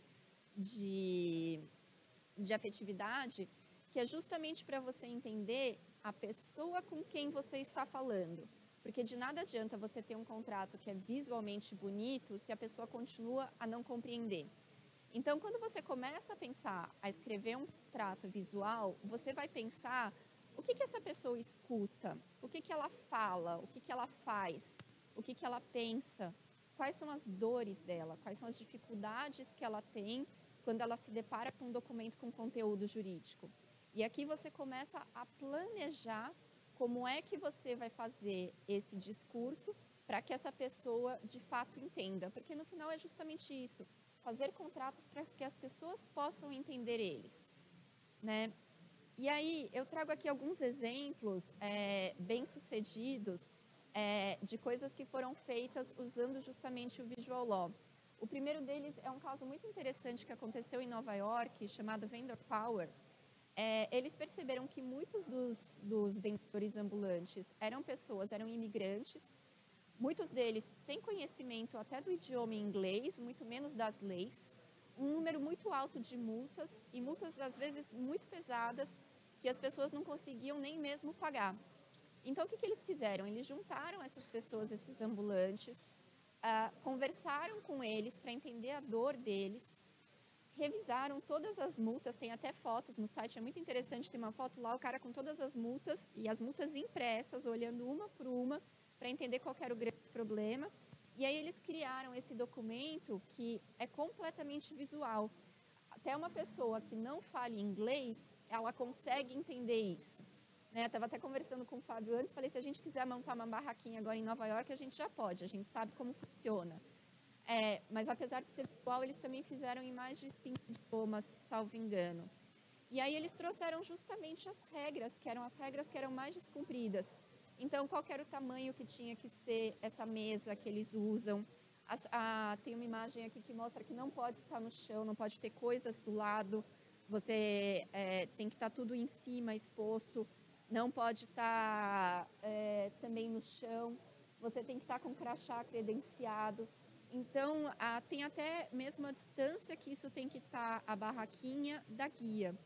afetividade, que é justamente para você entender a pessoa com quem você está falando. Porque de nada adianta você ter um contrato que é visualmente bonito se a pessoa continua a não compreender. Então, quando você começa a pensar, a escrever um contrato visual, você vai pensar o que essa pessoa escuta, o que ela fala, o que ela faz, o que ela pensa, quais são as dores dela, quais são as dificuldades que ela tem quando ela se depara com um documento com conteúdo jurídico. E aqui você começa a planejar como é que você vai fazer esse discurso para que essa pessoa de fato entenda. Porque no final é justamente isso, fazer contratos para que as pessoas possam entender eles, né? E aí eu trago aqui alguns exemplos bem-sucedidos de coisas que foram feitas usando justamente o Visual Law. O primeiro deles é um caso muito interessante que aconteceu em Nova York, chamado Vendor Power. Eles perceberam que muitos dos vendedores ambulantes eram imigrantes, muitos deles sem conhecimento até do idioma inglês, muito menos das leis, um número muito alto de multas, e multas às vezes muito pesadas, que as pessoas não conseguiam nem mesmo pagar. Então, o que eles fizeram? Eles juntaram essas pessoas, esses ambulantes, conversaram com eles para entender a dor deles, revisaram todas as multas, tem até fotos no site, é muito interessante, tem uma foto lá, o cara com todas as multas, e as multas impressas, olhando uma por uma, para entender qual era o grande problema. E aí eles criaram esse documento que é completamente visual. Até uma pessoa que não fale inglês, ela consegue entender isso. Estava até conversando com o Fábio antes, falei, se a gente quiser montar uma barraquinha agora em Nova York, a gente já pode, a gente sabe como funciona. Mas apesar de ser visual, eles também fizeram em mais de 5 idiomas, salvo engano. E aí eles trouxeram justamente as regras que eram mais descumpridas. Então, qual era o tamanho que tinha que ser essa mesa que eles usam? Tem uma imagem aqui que mostra que não pode estar no chão, não pode ter coisas do lado. Você tem que estar tudo em cima, exposto. Não pode estar também no chão. Você tem que estar com crachá credenciado. Então, tem até mesmo a distância que isso tem que estar a barraquinha da guia.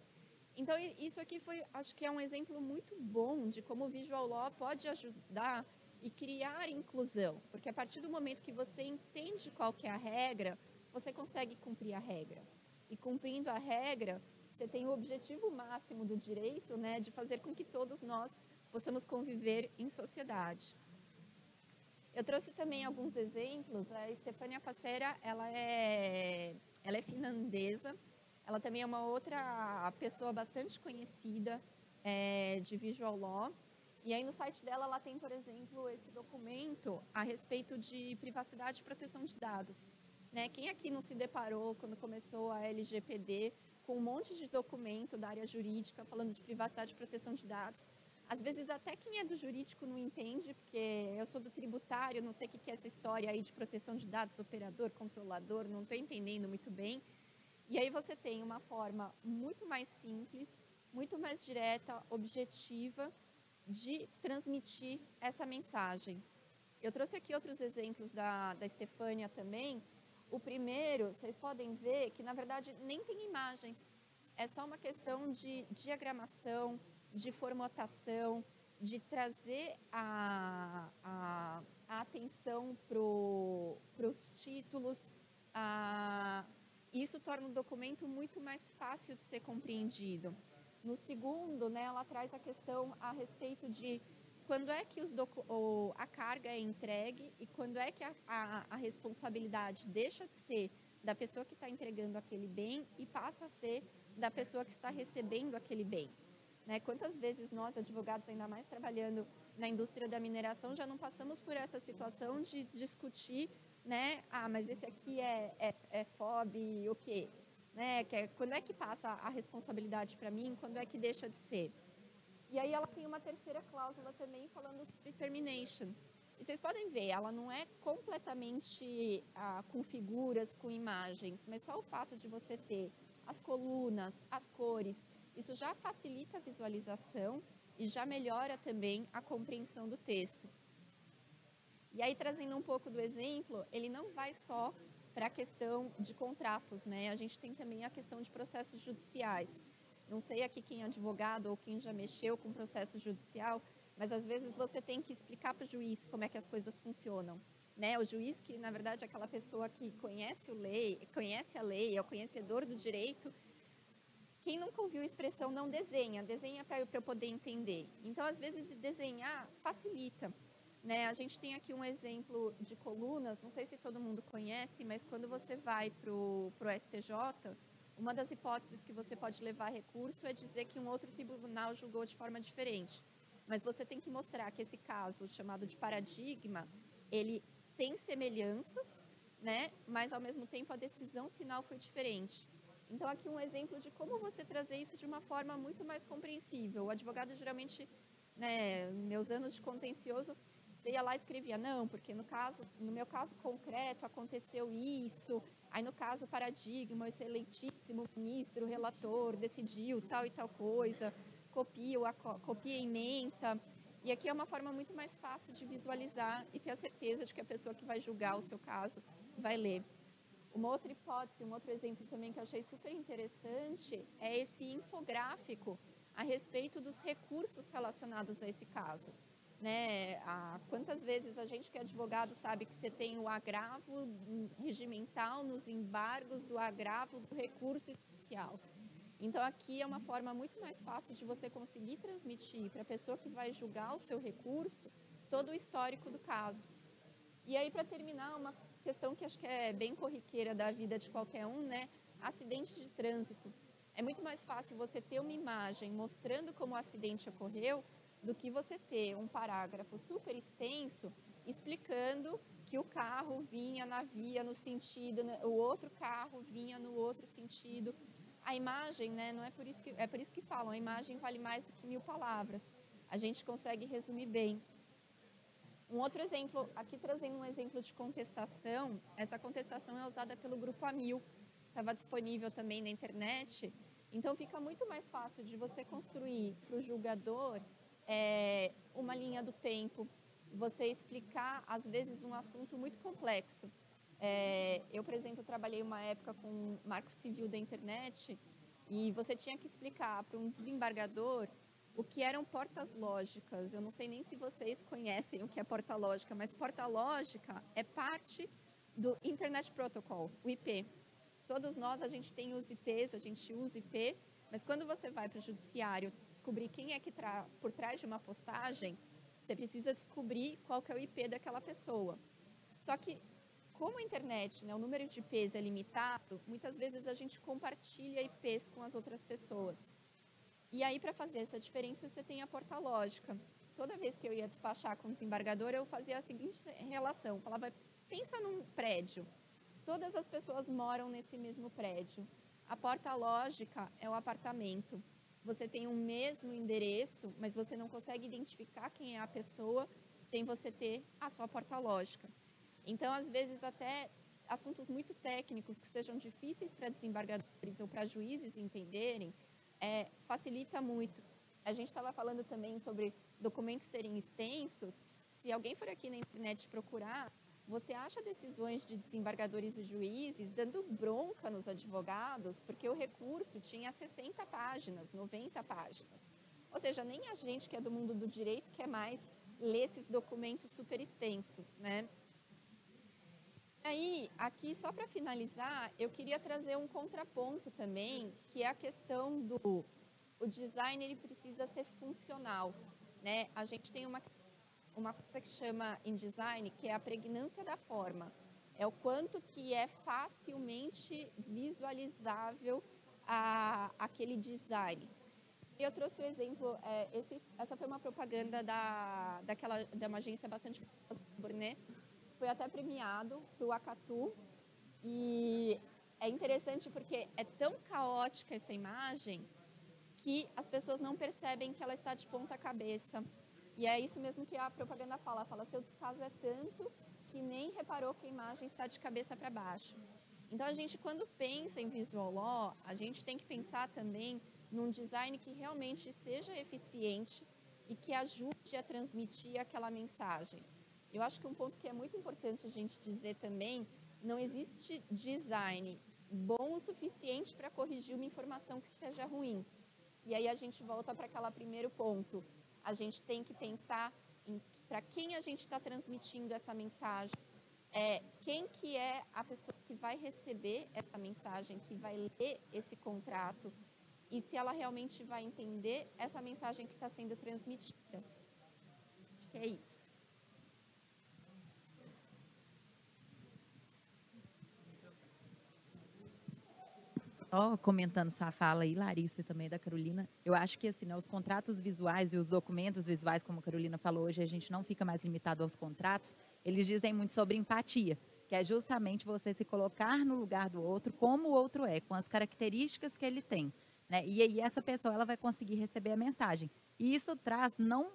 Então, isso aqui acho que é um exemplo muito bom de como o Visual Law pode ajudar e criar inclusão. Porque a partir do momento que você entende qual que é a regra, você consegue cumprir a regra. E cumprindo a regra, você tem o objetivo máximo do direito, de fazer com que todos nós possamos conviver em sociedade. Eu trouxe também alguns exemplos. A Stefania Passera, ela é finlandesa. Ela também é uma outra pessoa bastante conhecida de Visual Law. E aí no site dela, ela tem, por exemplo, esse documento a respeito de privacidade e proteção de dados. Quem aqui não se deparou, quando começou a LGPD, com um monte de documento da área jurídica, falando de privacidade e proteção de dados. Às vezes até quem é do jurídico não entende, porque eu sou do tributário, não sei o que é essa história aí de proteção de dados, operador, controlador, não estou entendendo muito bem. E aí você tem uma forma muito mais simples, muito mais direta, objetiva, de transmitir essa mensagem. Eu trouxe aqui outros exemplos da Estefânia também. O primeiro, vocês podem ver que, na verdade, nem tem imagens. É só uma questão de diagramação, de formatação, de trazer a atenção para os títulos. Isso torna o documento muito mais fácil de ser compreendido. No segundo, né, ela traz a questão a respeito de quando é que a carga é entregue e quando é que a responsabilidade deixa de ser da pessoa que está entregando aquele bem e passa a ser da pessoa que está recebendo aquele bem. Né? Quantas vezes nós, advogados, ainda mais trabalhando na indústria da mineração, já não passamos por essa situação de discutir, né? Mas esse aqui é FOB, o quê? Né? Quando é que passa a responsabilidade para mim, quando é que deixa de ser? E aí ela tem uma terceira cláusula também falando sobre termination. E vocês podem ver, ela não é completamente com figuras, com imagens, mas só o fato de você ter as colunas, as cores, isso já facilita a visualização e já melhora também a compreensão do texto. E aí, trazendo um pouco do exemplo, ele não vai só para a questão de contratos, né? A gente tem também a questão de processos judiciais. Não sei aqui quem é advogado ou quem já mexeu com processo judicial, mas às vezes você tem que explicar para o juiz como é que as coisas funcionam. Né? O juiz, que na verdade é aquela pessoa que conhece a lei, é o conhecedor do direito. Quem nunca ouviu a expressão não desenha para eu poder entender. Então, às vezes, desenhar facilita. Né? A gente tem aqui um exemplo de colunas, não sei se todo mundo conhece, mas quando você vai para o STJ, uma das hipóteses que você pode levar recurso é dizer que um outro tribunal julgou de forma diferente. Mas você tem que mostrar que esse caso, chamado de paradigma, ele tem semelhanças, né? Mas, ao mesmo tempo, a decisão final foi diferente. Então, aqui um exemplo de como você trazer isso de uma forma muito mais compreensível. O advogado, geralmente, né, meus anos de contencioso, você ia lá e escrevia, não, porque no meu caso concreto aconteceu isso, aí no caso paradigma, o excelentíssimo ministro, relator, decidiu tal e tal coisa, copia e ementa. E aqui é uma forma muito mais fácil de visualizar e ter a certeza de que a pessoa que vai julgar o seu caso vai ler. Uma outra hipótese, um outro exemplo também que eu achei super interessante é esse infográfico a respeito dos recursos relacionados a esse caso. Né? Quantas vezes a gente que é advogado sabe que você tem o agravo regimental nos embargos do agravo do recurso especial. Então, aqui é uma forma muito mais fácil de você conseguir transmitir para a pessoa que vai julgar o seu recurso todo o histórico do caso. E aí, para terminar, uma questão que acho que é bem corriqueira da vida de qualquer um, né? Acidente de trânsito. É muito mais fácil você ter uma imagem mostrando como o acidente ocorreu do que você ter um parágrafo super extenso explicando que o carro vinha na via no sentido, o outro carro vinha no outro sentido. A imagem, né, não é por isso que falam, a imagem vale mais do que 1000 palavras. A gente consegue resumir bem. Um outro exemplo, aqui trazendo um exemplo de contestação, essa contestação é usada pelo Grupo A1000, estava disponível também na internet, então fica muito mais fácil de você construir para o julgador uma linha do tempo, você explicar, às vezes, um assunto muito complexo. Eu, por exemplo, trabalhei uma época com marco civil da internet e você tinha que explicar para um desembargador o que eram portas lógicas. Eu não sei nem se vocês conhecem o que é porta lógica, mas porta lógica é parte do Internet Protocol, o IP. Todos nós, a gente tem os IPs, a gente usa IP, mas quando você vai para o judiciário descobrir quem é que está por trás de uma postagem, você precisa descobrir qual que é o IP daquela pessoa. Só que, como a internet, né, o número de IPs é limitado, muitas vezes a gente compartilha IPs com as outras pessoas. E aí, para fazer essa diferença, você tem a porta lógica. Toda vez que eu ia despachar com o desembargador, eu fazia a seguinte relação. Falava, pensa num prédio. Todas as pessoas moram nesse mesmo prédio. A porta lógica é o apartamento. Você tem o mesmo endereço, mas você não consegue identificar quem é a pessoa sem você ter a sua porta lógica. Então, às vezes, até assuntos muito técnicos que sejam difíceis para desembargadores ou para juízes entenderem, facilita muito. A gente estava falando também sobre documentos serem extensos. Se alguém for aqui na internet procurar, você acha decisões de desembargadores e juízes dando bronca nos advogados, porque o recurso tinha 60 páginas, 90 páginas. Ou seja, nem a gente que é do mundo do direito quer mais ler esses documentos super extensos, né? Aí, aqui, só para finalizar, eu queria trazer um contraponto também, que é a questão do o design, ele precisa ser funcional, né? A gente tem uma coisa que chama em design, que é a pregnância da forma. É o quanto que é facilmente visualizável aquele design. E eu trouxe o exemplo, essa foi uma propaganda de uma agência bastante famosa, né? Foi até premiado para o Acatu. E é interessante porque é tão caótica essa imagem que as pessoas não percebem que ela está de ponta cabeça. E é isso mesmo que a propaganda fala. Fala, seu descaso é tanto que nem reparou que a imagem está de cabeça para baixo. Então, a gente, quando pensa em visual law, a gente tem que pensar também num design que realmente seja eficiente e que ajude a transmitir aquela mensagem. Eu acho que um ponto que é muito importante a gente dizer também, não existe design bom o suficiente para corrigir uma informação que esteja ruim. E aí a gente volta para aquele primeiro ponto. A gente tem que pensar em para quem a gente está transmitindo essa mensagem, quem que é a pessoa que vai receber essa mensagem, que vai ler esse contrato, e se ela realmente vai entender essa mensagem que está sendo transmitida. Acho que é isso. Só comentando sua fala aí, Larissa, e também da Carolina, eu acho que assim, né, os contratos visuais e os documentos visuais, como a Carolina falou hoje, a gente não fica mais limitado aos contratos, eles dizem muito sobre empatia, que é justamente você se colocar no lugar do outro, como o outro é, com as características que ele tem, né? E aí essa pessoa ela vai conseguir receber a mensagem. E isso traz não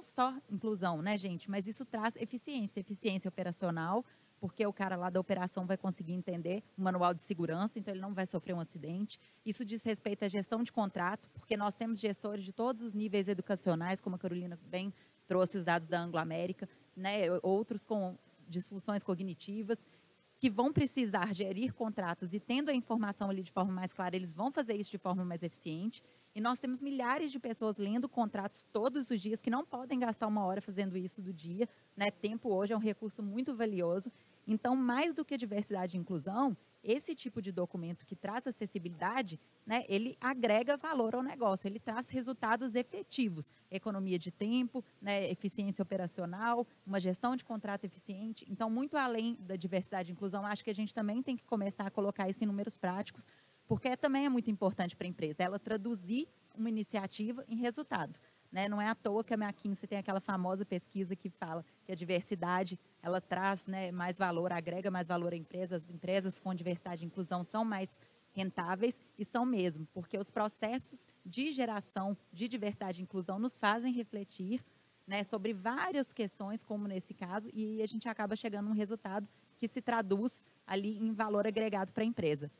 só inclusão, né, gente, mas isso traz eficiência operacional, porque o cara lá da operação vai conseguir entender o manual de segurança, então ele não vai sofrer um acidente. Isso diz respeito à gestão de contrato, porque nós temos gestores de todos os níveis educacionais, como a Carolina bem trouxe os dados da Anglo-América, né, outros com disfunções cognitivas, que vão precisar gerir contratos e tendo a informação ali de forma mais clara, eles vão fazer isso de forma mais eficiente. E nós temos milhares de pessoas lendo contratos todos os dias que não podem gastar 1 hora fazendo isso do dia, né? Tempo hoje é um recurso muito valioso. Então, mais do que diversidade e inclusão, esse tipo de documento que traz acessibilidade, né, ele agrega valor ao negócio, ele traz resultados efetivos, economia de tempo, né, eficiência operacional, uma gestão de contrato eficiente. Então, muito além da diversidade e inclusão, acho que a gente também tem que começar a colocar isso em números práticos, porque também é muito importante para a empresa, ela traduzir uma iniciativa em resultado. Né? Não é à toa que a McKinsey tem aquela famosa pesquisa que fala que a diversidade ela traz, né, mais valor, agrega mais valor à empresa. As empresas com diversidade e inclusão são mais rentáveis e são mesmo, porque os processos de geração de diversidade e inclusão nos fazem refletir, né, sobre várias questões, como nesse caso, e a gente acaba chegando a um resultado que se traduz ali em valor agregado para a empresa.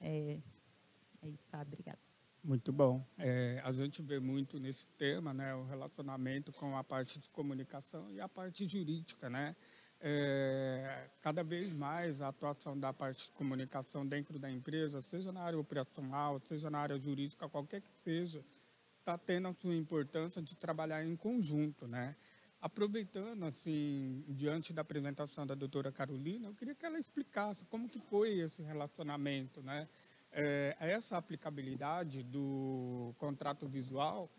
É isso, Fábio. Obrigada. Muito bom. A gente vê muito nesse tema, né, o relacionamento com a parte de comunicação e a parte jurídica, né? Cada vez mais a atuação da parte de comunicação dentro da empresa, seja na área operacional, seja na área jurídica, qualquer que seja, está tendo a sua importância de trabalhar em conjunto, né? Aproveitando, assim, diante da apresentação da doutora Carolina, eu queria que ela explicasse como que foi esse relacionamento, né? Essa aplicabilidade do contrato visual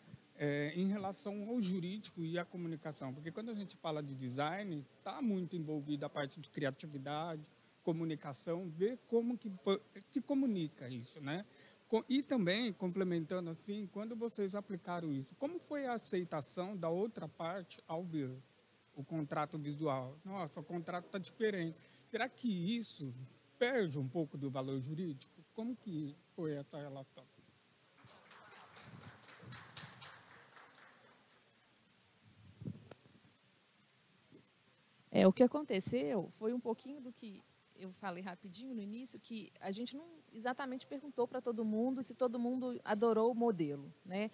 em relação ao jurídico e à comunicação. Porque quando a gente fala de design, está muito envolvida a parte de criatividade, comunicação, ver como que se comunica isso, né? E também, complementando assim, quando vocês aplicaram isso, como foi a aceitação da outra parte ao ver o contrato visual? Nossa, o contrato está diferente. Será que isso perde um pouco do valor jurídico? Como que foi essa relação? O que aconteceu foi um pouquinho do que eu falei rapidinho no início, que a gente não exatamente perguntou para todo mundo se todo mundo adorou o modelo, né?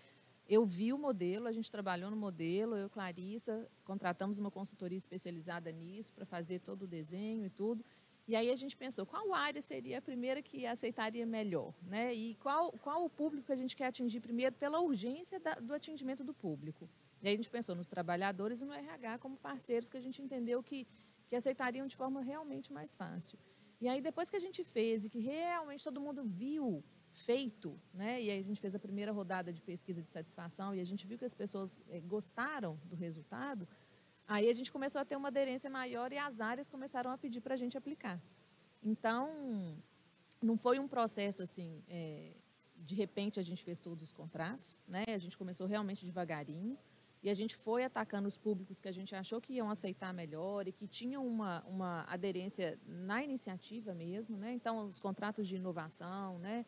Eu vi o modelo, a gente trabalhou no modelo, eu e Clarissa contratamos uma consultoria especializada nisso para fazer todo o desenho e tudo. E aí a gente pensou, qual área seria a primeira que aceitaria melhor, né? E qual o público que a gente quer atingir primeiro pela urgência do atingimento do público. E aí a gente pensou nos trabalhadores e no RH como parceiros que a gente entendeu que aceitariam de forma realmente mais fácil. E aí depois que a gente fez e que realmente todo mundo viu feito, né? E aí a gente fez a primeira rodada de pesquisa de satisfação e a gente viu que as pessoas gostaram do resultado, aí a gente começou a ter uma aderência maior e as áreas começaram a pedir para a gente aplicar. Então, não foi um processo assim, de repente a gente fez todos os contratos, né? A gente começou realmente devagarinho e a gente foi atacando os públicos que a gente achou que iam aceitar melhor e que tinham uma aderência na iniciativa mesmo, né? Então, os contratos de inovação, né?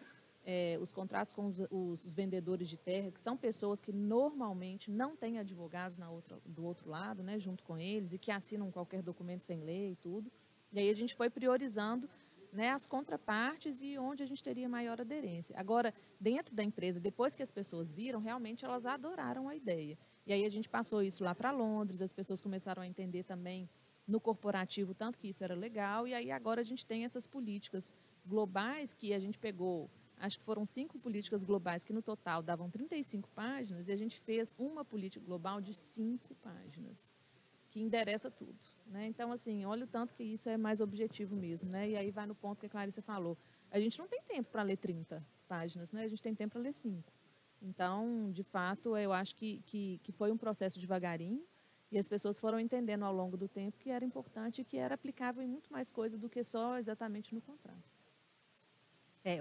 Os contratos com os vendedores de terra, que são pessoas que normalmente não têm advogados do outro lado, né, junto com eles, e que assinam qualquer documento sem lei e tudo. E aí a gente foi priorizando, né, as contrapartes e onde a gente teria maior aderência. Agora, dentro da empresa, depois que as pessoas viram, realmente elas adoraram a ideia. E aí a gente passou isso lá para Londres, as pessoas começaram a entender também no corporativo tanto que isso era legal, e aí agora a gente tem essas políticas globais que a gente pegou. Acho que foram 5 políticas globais que no total davam 35 páginas e a gente fez uma política global de 5 páginas, que endereça tudo, né? Então, assim, olha o tanto que isso é mais objetivo mesmo, né? E aí vai no ponto que a Clarissa falou. A gente não tem tempo para ler 30 páginas, né? A gente tem tempo para ler 5. Então, de fato, eu acho que foi um processo devagarinho e as pessoas foram entendendo ao longo do tempo que era importante e que era aplicável em muito mais coisa do que só exatamente no contrato.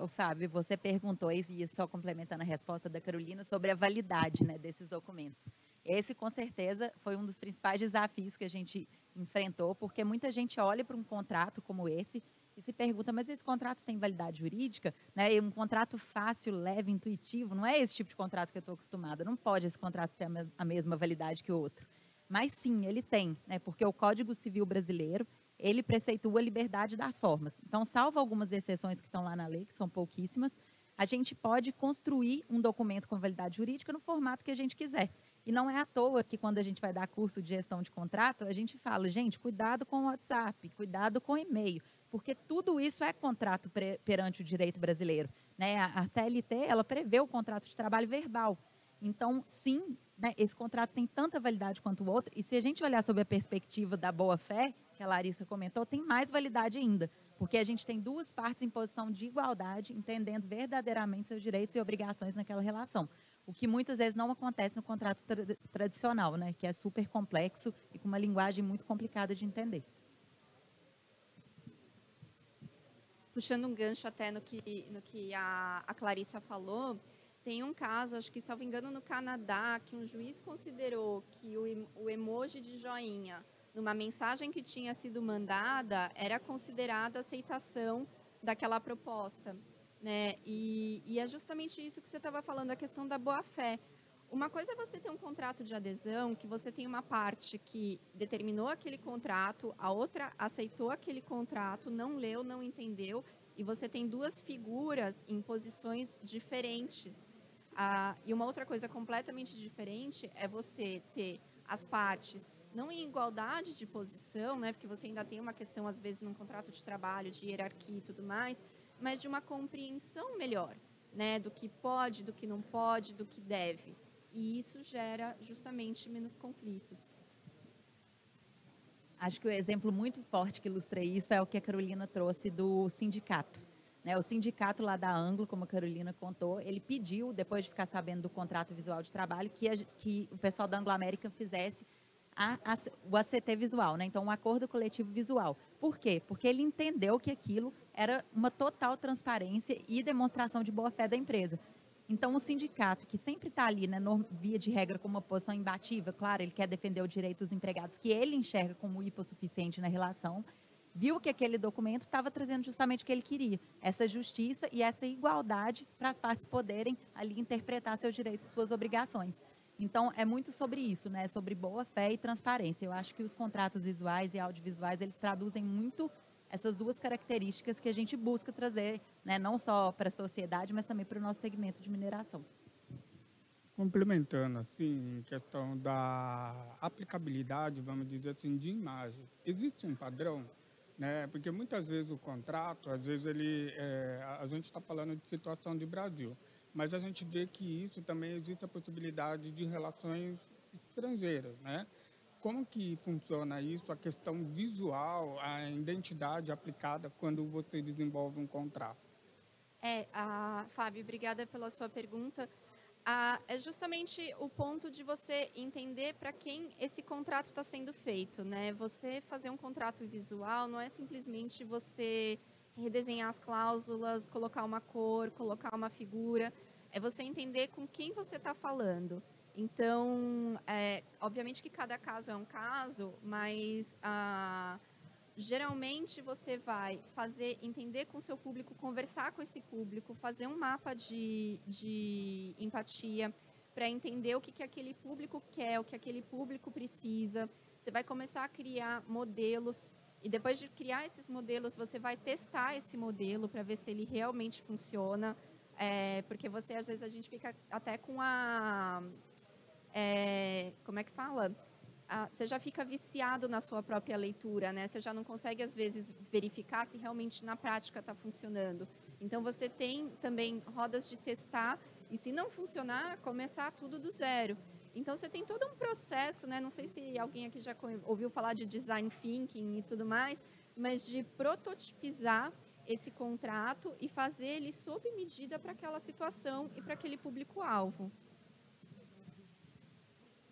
O Fábio, você perguntou, e só complementando a resposta da Carolina, sobre a validade, né, desses documentos. Esse, com certeza, foi um dos principais desafios que a gente enfrentou, porque muita gente olha para um contrato como esse e se pergunta, mas esse contrato tem validade jurídica? Né? E um contrato fácil, leve, intuitivo, não é esse tipo de contrato que eu estou acostumada. Não pode esse contrato ter a mesma validade que o outro. Mas sim, ele tem, né, porque o Código Civil brasileiro, ele preceitua a liberdade das formas. Então, salvo algumas exceções que estão lá na lei, que são pouquíssimas, a gente pode construir um documento com validade jurídica no formato que a gente quiser. E não é à toa que quando a gente vai dar curso de gestão de contrato, a gente fala, gente, cuidado com o WhatsApp, cuidado com o e-mail, porque tudo isso é contrato perante o direito brasileiro. Né? A CLT, ela prevê o contrato de trabalho verbal. Então, sim, né, esse contrato tem tanta validade quanto o outro, e se a gente olhar sob a perspectiva da boa-fé, que a Larissa comentou, tem mais validade ainda, porque a gente tem duas partes em posição de igualdade, entendendo verdadeiramente seus direitos e obrigações naquela relação, o que muitas vezes não acontece no contrato tradicional, né, que é super complexo e com uma linguagem muito complicada de entender. Puxando um gancho até no que a Clarissa falou, tem um caso, acho que, salvo engano, no Canadá, que um juiz considerou que o emoji de joinha, numa mensagem que tinha sido mandada, era considerada aceitação daquela proposta. Né? E é justamente isso que você estava falando, a questão da boa-fé. Uma coisa é você ter um contrato de adesão, que você tem uma parte que determinou aquele contrato, a outra aceitou aquele contrato, não leu, não entendeu, e você tem duas figuras em posições diferentes. E uma outra coisa completamente diferente é você ter as partes não em igualdade de posição, né, porque você ainda tem uma questão, às vezes, num contrato de trabalho, de hierarquia e tudo mais, mas de uma compreensão melhor, né, do que pode, do que não pode, do que deve. E isso gera justamente menos conflitos. Acho que o exemplo muito forte que ilustra isso é o que a Carolina trouxe do sindicato. O sindicato lá da Anglo, como a Carolina contou, ele pediu, depois de ficar sabendo do contrato visual de trabalho, que o pessoal da Anglo América fizesse o ACT visual, né? Então, um acordo coletivo visual. Por quê? Porque ele entendeu que aquilo era uma total transparência e demonstração de boa-fé da empresa. Então, o sindicato, que sempre está ali, né, via de regra, com uma posição imbatível, claro, ele quer defender o direito dos empregados, que ele enxerga como hipossuficiente na relação, viu que aquele documento estava trazendo justamente o que ele queria, essa justiça e essa igualdade para as partes poderem ali interpretar seus direitos e suas obrigações. Então, é muito sobre isso, né? Sobre boa fé e transparência. Eu acho que os contratos visuais e audiovisuais, eles traduzem muito essas duas características que a gente busca trazer, né? Não só para a sociedade, mas também para o nosso segmento de mineração. Complementando, assim, em questão da aplicabilidade, vamos dizer assim, de imagem. Existe um padrão, né? Porque muitas vezes o contrato, às vezes a gente está falando de situação de Brasil, mas a gente vê que isso também existe a possibilidade de relações estrangeiras, né? Como que funciona isso, a questão visual, a identidade aplicada quando você desenvolve um contrato? Fábio, obrigada pela sua pergunta. É justamente o ponto de você entender para quem esse contrato está sendo feito, né? Você fazer um contrato visual não é simplesmente você redesenhar as cláusulas, colocar uma cor, colocar uma figura. É você entender com quem você está falando. Então, obviamente que cada caso é um caso, mas geralmente você vai entender com o seu público, conversar com esse público, fazer um mapa de empatia para entender o que aquele público quer, o que aquele público precisa. Você vai começar a criar modelos e depois de criar esses modelos, você vai testar esse modelo para ver se ele realmente funciona. Porque às vezes a gente fica até com como é que fala? Você já fica viciado na sua própria leitura, né? Você já não consegue, às vezes, verificar se realmente na prática está funcionando. Então, você tem também rodas de testar e, se não funcionar, começar tudo do zero. Então, você tem todo um processo, né? Não sei se alguém aqui já ouviu falar de design thinking e tudo mais, mas de prototipizar esse contrato e fazer ele sob medida para aquela situação e para aquele público-alvo.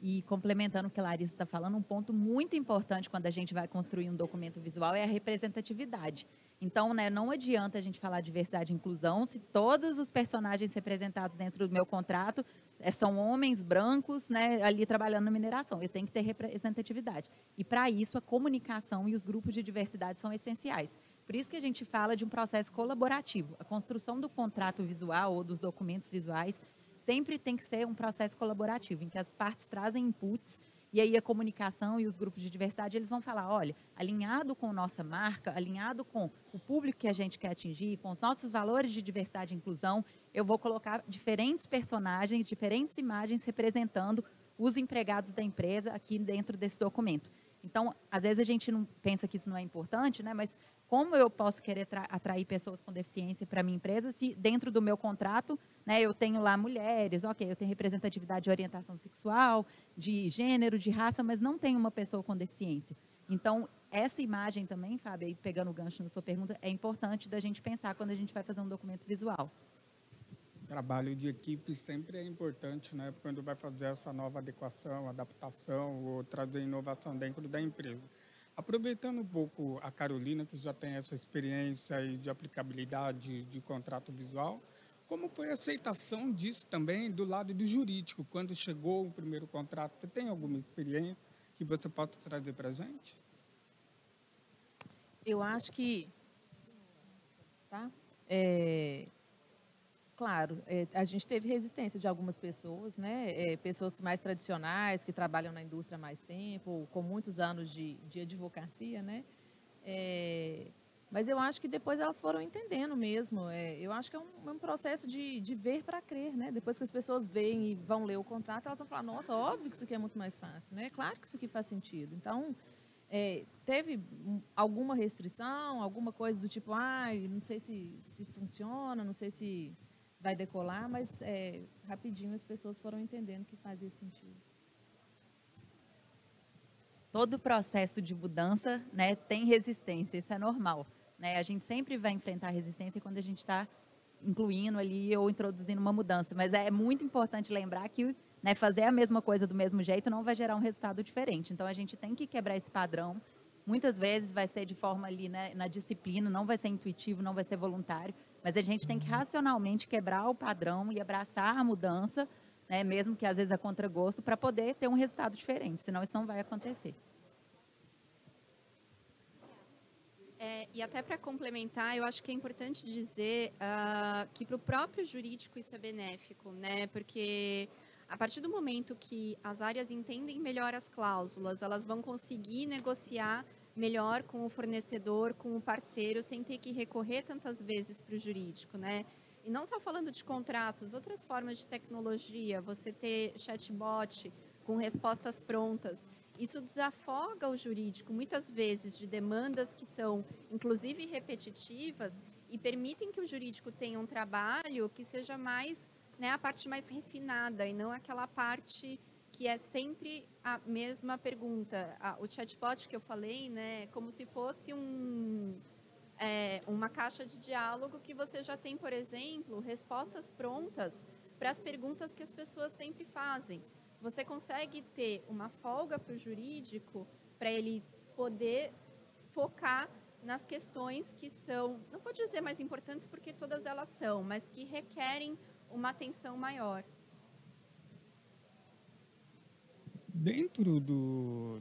E complementando o que a Larissa está falando, um ponto muito importante quando a gente vai construir um documento visual é a representatividade. Então, né, não adianta a gente falar diversidade e inclusão se todos os personagens representados dentro do meu contrato são homens brancos, né, ali trabalhando na mineração. Eu tenho que ter representatividade. E, para isso, a comunicação e os grupos de diversidade são essenciais. Por isso que a gente fala de um processo colaborativo. A construção do contrato visual ou dos documentos visuais sempre tem que ser um processo colaborativo, em que as partes trazem inputs e aí a comunicação e os grupos de diversidade, eles vão falar, olha, alinhado com nossa marca, alinhado com o público que a gente quer atingir, com os nossos valores de diversidade e inclusão, eu vou colocar diferentes personagens, diferentes imagens representando os empregados da empresa aqui dentro desse documento. Então, às vezes a gente não pensa que isso não é importante, né? Mas como eu posso querer atrair pessoas com deficiência para a minha empresa se dentro do meu contrato, né, eu tenho lá mulheres, ok, eu tenho representatividade de orientação sexual, de gênero, de raça, mas não tenho uma pessoa com deficiência. Então, essa imagem também, Fábio, aí pegando o gancho na sua pergunta, é importante da gente pensar quando a gente vai fazer um documento visual. Trabalho de equipe sempre é importante, né, quando vai fazer essa nova adequação, adaptação ou trazer inovação dentro da empresa. Aproveitando um pouco a Carolina, que já tem essa experiência aí de aplicabilidade de contrato visual, como foi a aceitação disso também do lado do jurídico, quando chegou o primeiro contrato? Você tem alguma experiência que você possa trazer para a gente? Eu acho que... Tá? Claro, a gente teve resistência de algumas pessoas, né? Pessoas mais tradicionais, que trabalham na indústria há mais tempo, com muitos anos de advocacia, né? Mas eu acho que depois elas foram entendendo mesmo. Eu acho que é um processo de ver para crer, né? Depois que as pessoas veem e vão ler o contrato, elas vão falar, nossa, óbvio que isso aqui é muito mais fácil, né? Claro que isso aqui faz sentido. Então, teve alguma restrição, alguma coisa do tipo, não sei se funciona, não sei se vai decolar, mas rapidinho as pessoas foram entendendo que fazia sentido. Todo processo de mudança, né, tem resistência, isso é normal, né? A gente sempre vai enfrentar resistência quando a gente está incluindo ali ou introduzindo uma mudança, mas é muito importante lembrar que, né, fazer a mesma coisa do mesmo jeito não vai gerar um resultado diferente. Então, a gente tem que quebrar esse padrão. Muitas vezes vai ser de forma ali, né, na disciplina, não vai ser intuitivo, não vai ser voluntário, mas a gente tem que racionalmente quebrar o padrão e abraçar a mudança, né, mesmo que às vezes a contragosto, para poder ter um resultado diferente, senão isso não vai acontecer. E até para complementar, eu acho que é importante dizer que para o próprio jurídico isso é benéfico, né? Porque a partir do momento que as áreas entendem melhor as cláusulas, elas vão conseguir negociar melhor com o fornecedor, com o parceiro, sem ter que recorrer tantas vezes para o jurídico, né? E não só falando de contratos, outras formas de tecnologia, você ter chatbot com respostas prontas. Isso desafoga o jurídico, muitas vezes, de demandas que são, inclusive, repetitivas e permitem que o jurídico tenha um trabalho que seja mais, né, a parte mais refinada e não aquela parte que é sempre a mesma pergunta. O chatbot que eu falei, né, é como se fosse uma caixa de diálogo que você já tem, por exemplo, respostas prontas para as perguntas que as pessoas sempre fazem. Você consegue ter uma folga para o jurídico para ele poder focar nas questões que são, não vou dizer mais importantes porque todas elas são, mas que requerem uma atenção maior. Dentro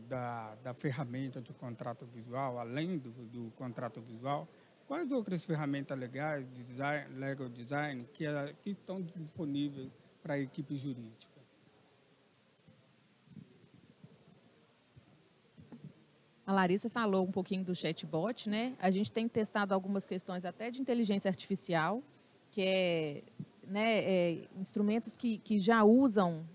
da ferramenta de contrato visual, além do contrato visual, quais outras ferramentas legais, legal design, que estão disponíveis para a equipe jurídica? A Larissa falou um pouquinho do chatbot, né? A gente tem testado algumas questões até de inteligência artificial, que instrumentos que já usam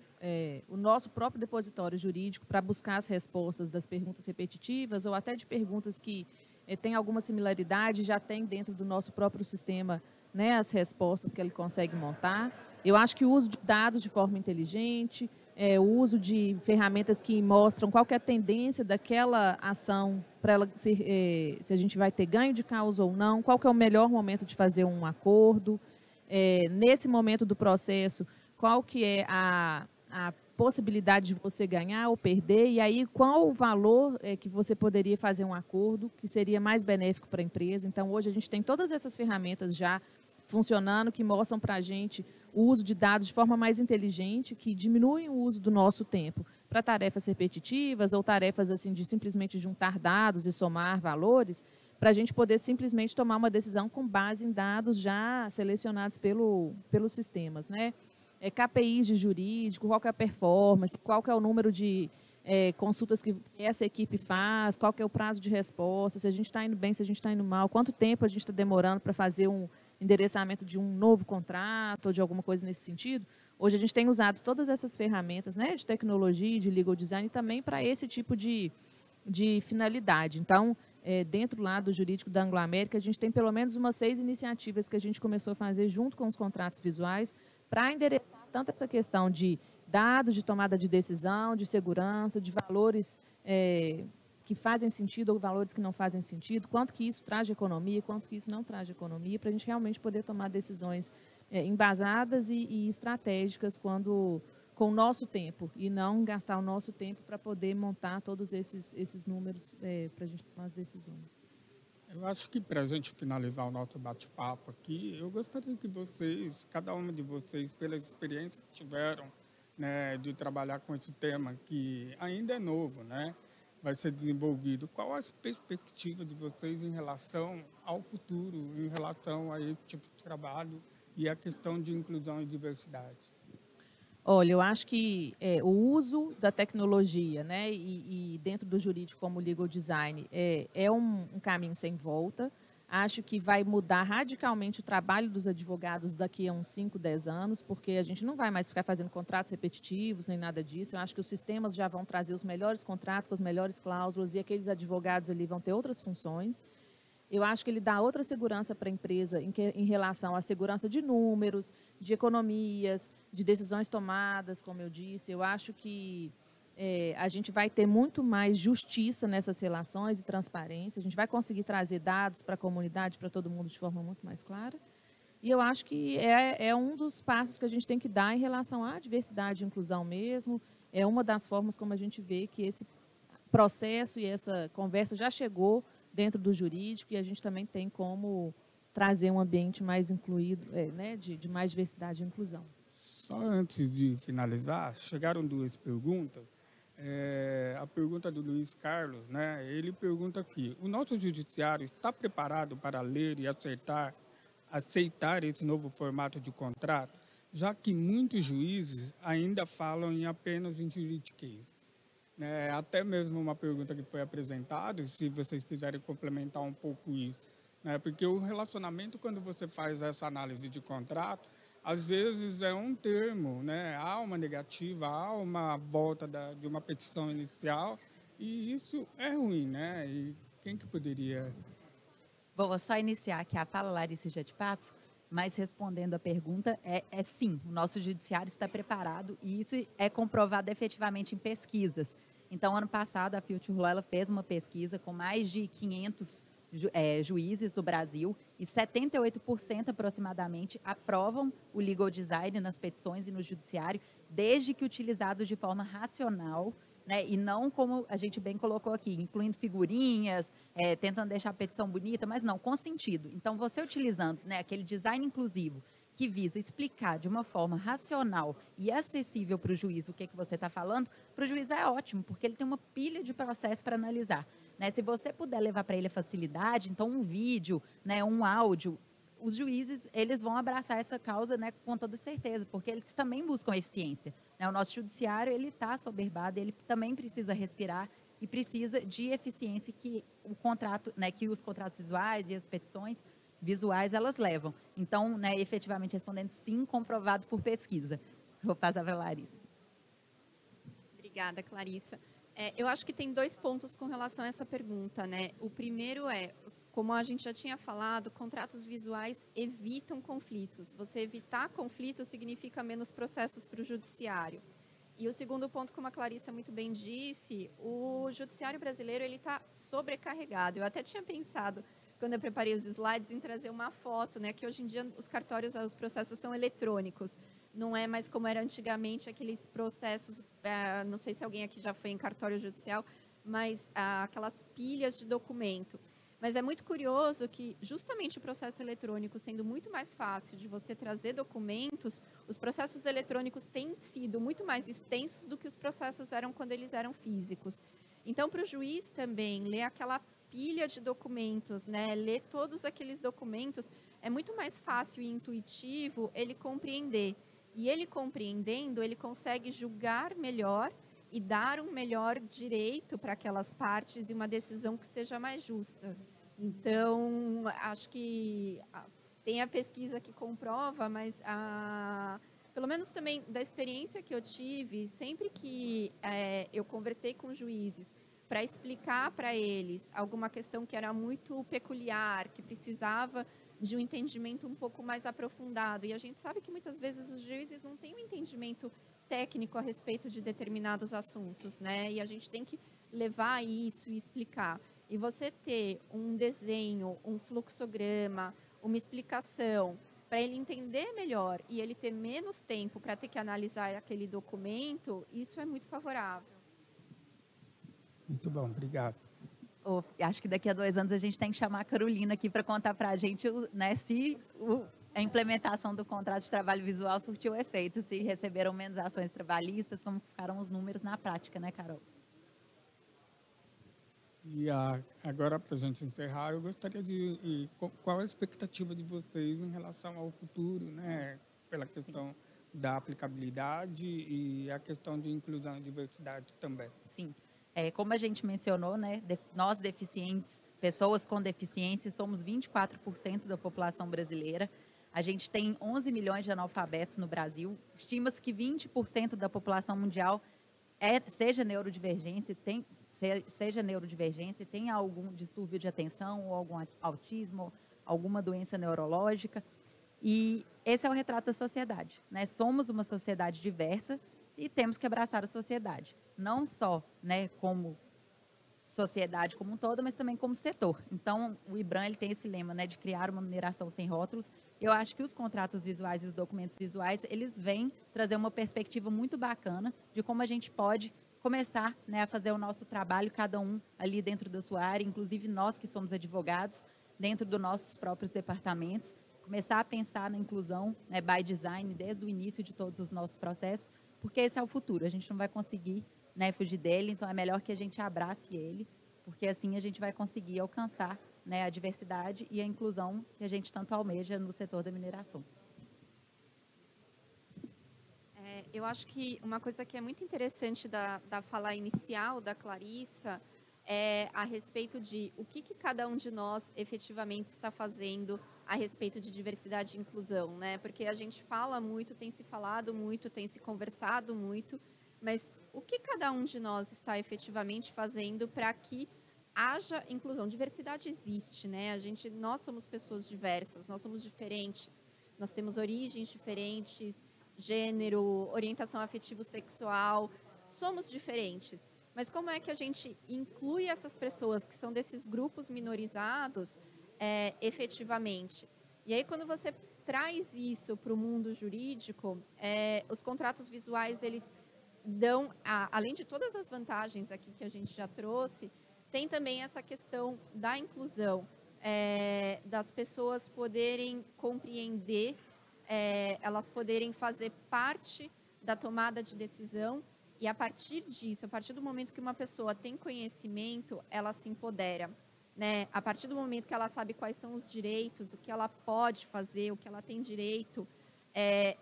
o nosso próprio depositório jurídico para buscar as respostas das perguntas repetitivas ou até de perguntas que têm alguma similaridade, já tem dentro do nosso próprio sistema, né, as respostas que ele consegue montar. Eu acho que o uso de dados de forma inteligente, o uso de ferramentas que mostram qual que é a tendência daquela ação, para ela se a gente vai ter ganho de causa ou não, qual que é o melhor momento de fazer um acordo, nesse momento do processo, qual que é a possibilidade de você ganhar ou perder, e aí qual o valor que você poderia fazer um acordo que seria mais benéfico para a empresa. Então, hoje a gente tem todas essas ferramentas já funcionando, que mostram para a gente o uso de dados de forma mais inteligente, que diminuem o uso do nosso tempo para tarefas repetitivas ou tarefas assim de simplesmente juntar dados e somar valores, para a gente poder simplesmente tomar uma decisão com base em dados já selecionados pelos sistemas, né? KPIs de jurídico, qual que é a performance, qual que é o número de consultas que essa equipe faz, qual que é o prazo de resposta, se a gente está indo bem, se a gente está indo mal, quanto tempo a gente está demorando para fazer um endereçamento de um novo contrato ou de alguma coisa nesse sentido. Hoje a gente tem usado todas essas ferramentas, né, de tecnologia, de legal design também para esse tipo de finalidade. Então, dentro lá do jurídico da Anglo-América, a gente tem pelo menos umas 6 iniciativas que a gente começou a fazer junto com os contratos visuais para endereçar tanto essa questão de dados, de tomada de decisão, de segurança, de valores que fazem sentido ou valores que não fazem sentido, quanto que isso traz de economia, quanto que isso não traz de economia, para a gente realmente poder tomar decisões embasadas e estratégicas com o nosso tempo, e não gastar o nosso tempo para poder montar todos esses números para a gente tomar as decisões. Eu acho que para a gente finalizar o nosso bate-papo aqui, eu gostaria que vocês, cada uma de vocês, pela experiência que tiveram, né, de trabalhar com esse tema que ainda é novo, né, vai ser desenvolvido, qual a perspectiva de vocês em relação ao futuro, em relação a esse tipo de trabalho e a questão de inclusão e diversidade? Olha, eu acho que o uso da tecnologia, né, e dentro do jurídico como legal design é um caminho sem volta. Acho que vai mudar radicalmente o trabalho dos advogados daqui a uns 5, 10 anos, porque a gente não vai mais ficar fazendo contratos repetitivos, nem nada disso. Eu acho que os sistemas já vão trazer os melhores contratos com as melhores cláusulas e aqueles advogados ali vão ter outras funções. Eu acho que ele dá outra segurança para a empresa em relação à segurança de números, de economias, de decisões tomadas, como eu disse. Eu acho que a gente vai ter muito mais justiça nessas relações e transparência. A gente vai conseguir trazer dados para a comunidade, para todo mundo de forma muito mais clara. E eu acho que é um dos passos que a gente tem que dar em relação à diversidade e inclusão mesmo. É uma das formas como a gente vê que esse processo e essa conversa já chegou dentro do jurídico, e a gente também tem como trazer um ambiente mais incluído, né, de mais diversidade e inclusão. Só antes de finalizar, chegaram 2 perguntas. a pergunta do Luiz Carlos, né? Ele pergunta aqui: o nosso judiciário está preparado para ler e aceitar esse novo formato de contrato, já que muitos juízes ainda falam apenas em juridiquês? Até mesmo uma pergunta que foi apresentada, se vocês quiserem complementar um pouco isso, né? Porque o relacionamento, quando você faz essa análise de contrato, às vezes é um termo, né? Há uma negativa, há uma volta de uma petição inicial, e isso é ruim, né? E quem que poderia... Bom, vou só iniciar aqui a fala, Larissa, já te passo, mas respondendo a pergunta, é sim, o nosso judiciário está preparado e isso é comprovado efetivamente em pesquisas. Então, ano passado, a Future Law ela fez uma pesquisa com mais de 500 juízes do Brasil e 78% aproximadamente aprovam o legal design nas petições e no judiciário, desde que utilizado de forma racional, né, e não como a gente bem colocou aqui, incluindo figurinhas, tentando deixar a petição bonita, mas não, com sentido. Então, você utilizando, né, aquele design inclusivo que visa explicar de uma forma racional e acessível para o juiz o que você está falando, para o juiz é ótimo, porque ele tem uma pilha de processo para analisar. Né? Se você puder levar para ele a facilidade, então um vídeo, né, um áudio, os juízes eles vão abraçar essa causa, né, com toda certeza, porque eles também buscam eficiência. Né? O nosso judiciário ele está assoberbado, ele também precisa respirar e precisa de eficiência que o contrato, né, que os contratos visuais e as petições visuais elas levam. Então, né, efetivamente respondendo, sim, comprovado por pesquisa. Vou passar para a Larissa. Obrigada, Clarissa. Eu acho que tem 2 pontos com relação a essa pergunta, né? O primeiro como a gente já tinha falado, contratos visuais evitam conflitos. Você evitar conflitos significa menos processos para o judiciário. E o segundo ponto, como a Clarissa muito bem disse, o judiciário brasileiro ele está sobrecarregado. Eu até tinha pensado, quando eu preparei os slides, em trazer uma foto, né? Que hoje em dia os cartórios, os processos são eletrônicos. Não é mais como era antigamente, aqueles processos, não sei se alguém aqui já foi em cartório judicial, mas aquelas pilhas de documento. Mas é muito curioso que justamente o processo eletrônico sendo muito mais fácil de você trazer documentos, os processos eletrônicos têm sido muito mais extensos do que os processos eram quando eles eram físicos. Então, para o juiz também, ler aquela pilha de documentos, né, ler todos aqueles documentos, é muito mais fácil e intuitivo ele compreender. E ele compreendendo, ele consegue julgar melhor e dar um melhor direito para aquelas partes e uma decisão que seja mais justa. Então, acho que tem a pesquisa que comprova, mas pelo menos também da experiência que eu tive, sempre que eu conversei com juízes para explicar para eles alguma questão que era muito peculiar, que precisava de um entendimento um pouco mais aprofundado. E a gente sabe que muitas vezes os juízes não têm um entendimento técnico a respeito de determinados assuntos, né? E a gente tem que levar isso e explicar. E você ter um desenho, um fluxograma, uma explicação, para ele entender melhor e ele ter menos tempo para ter que analisar aquele documento, isso é muito favorável. Muito bom, obrigado. Acho que daqui a 2 anos a gente tem que chamar a Carolina aqui para contar para a gente, né, se a implementação do contrato de trabalho visual surtiu efeito, se receberam menos ações trabalhistas, como ficaram os números na prática, né, Carol? E agora, para a gente encerrar, eu gostaria qual a expectativa de vocês em relação ao futuro, né, pela questão da aplicabilidade e a questão de inclusão e diversidade também. Sim. Como a gente mencionou, né, nós deficientes, pessoas com deficiência, somos 24% da população brasileira. A gente tem 11 milhões de analfabetos no Brasil. Estima-se que 20% da população mundial seja neurodivergente, tem algum distúrbio de atenção, ou algum autismo, alguma doença neurológica. E esse é o retrato da sociedade, né? Somos uma sociedade diversa e temos que abraçar a sociedade. Não só, né, como sociedade como um todo, mas também como setor. Então, o IBRAM ele tem esse lema, né, de criar uma mineração sem rótulos. Eu acho que os contratos visuais e os documentos visuais, eles vêm trazer uma perspectiva muito bacana de como a gente pode começar, né, a fazer o nosso trabalho, cada um ali dentro da sua área, inclusive nós que somos advogados, dentro dos nossos próprios departamentos, começar a pensar na inclusão, né, by design, desde o início de todos os nossos processos, porque esse é o futuro. A gente não vai conseguir, né, fugir dele, então é melhor que a gente abrace ele, porque assim a gente vai conseguir alcançar, né, a diversidade e a inclusão que a gente tanto almeja no setor da mineração. Eu acho que uma coisa que é muito interessante da fala inicial da Clarissa é a respeito de o que cada um de nós efetivamente está fazendo a respeito de diversidade e inclusão, né? Porque a gente fala muito, tem se falado muito, tem se conversado muito, mas o que cada um de nós está efetivamente fazendo para que haja inclusão? Diversidade existe, né? Nós somos pessoas diversas, nós somos diferentes, nós temos origens diferentes, gênero, orientação afetivo-sexual, somos diferentes. Mas como é que a gente inclui essas pessoas que são desses grupos minorizados efetivamente? E aí, quando você traz isso para o mundo jurídico, os contratos visuais, eles dão, além de todas as vantagens aqui que a gente já trouxe, tem também essa questão da inclusão, das pessoas poderem compreender, elas poderem fazer parte da tomada de decisão e, a partir disso, a partir do momento que uma pessoa tem conhecimento, ela se empodera, né? A partir do momento que ela sabe quais são os direitos, o que ela pode fazer, o que ela tem direito,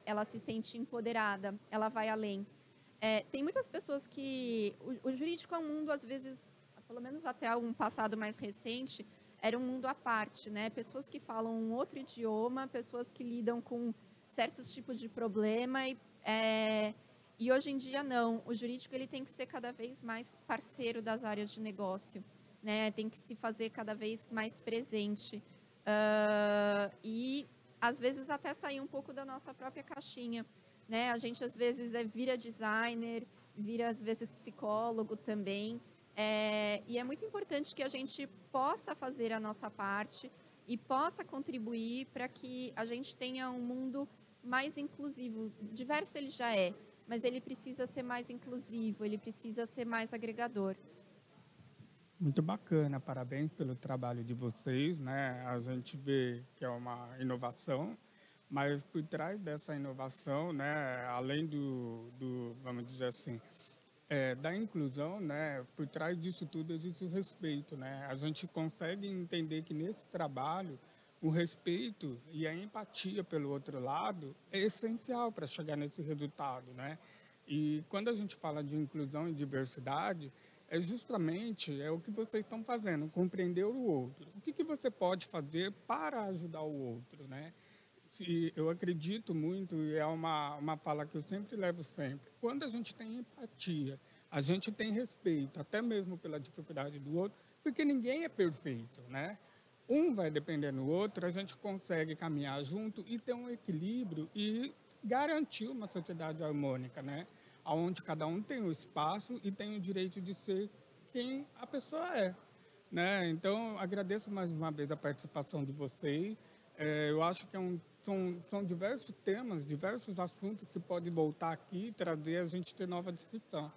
ela se sente empoderada, ela vai além. Tem muitas pessoas que... O jurídico é um mundo, às vezes, pelo menos até um passado mais recente, era um mundo à parte, né? Pessoas que falam um outro idioma, pessoas que lidam com certos tipos de problema e hoje em dia não. O jurídico ele tem que ser cada vez mais parceiro das áreas de negócio, né? Tem que se fazer cada vez mais presente e às vezes até sair um pouco da nossa própria caixinha, né? A gente às vezes vira designer, vira às vezes psicólogo também. E é muito importante que a gente possa fazer a nossa parte e possa contribuir para que a gente tenha um mundo mais inclusivo. Diverso ele já é, mas ele precisa ser mais inclusivo, ele precisa ser mais agregador. Muito bacana, parabéns pelo trabalho de vocês, né? A gente vê que é uma inovação, mas por trás dessa inovação, né, além vamos dizer assim, da inclusão, né, por trás disso tudo existe o respeito, né? A gente consegue entender que nesse trabalho o respeito e a empatia pelo outro lado é essencial para chegar nesse resultado, né? E quando a gente fala de inclusão e diversidade, é justamente o que vocês estão fazendo, compreender o outro. O que você pode fazer para ajudar o outro, né? Eu acredito muito, e é uma fala que eu sempre levo sempre, quando a gente tem empatia, a gente tem respeito, até mesmo pela dificuldade do outro, porque ninguém é perfeito, né? Um vai depender do outro, a gente consegue caminhar junto e ter um equilíbrio e garantir uma sociedade harmônica, né? Onde cada um tem o espaço e tem o direito de ser quem a pessoa é, né? Então, agradeço mais uma vez a participação de vocês. Eu acho que são diversos temas, diversos assuntos que podem voltar aqui e trazer a gente ter nova discussão.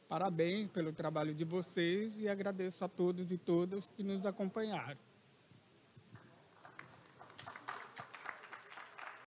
Parabéns pelo trabalho de vocês e agradeço a todos e todas que nos acompanharam.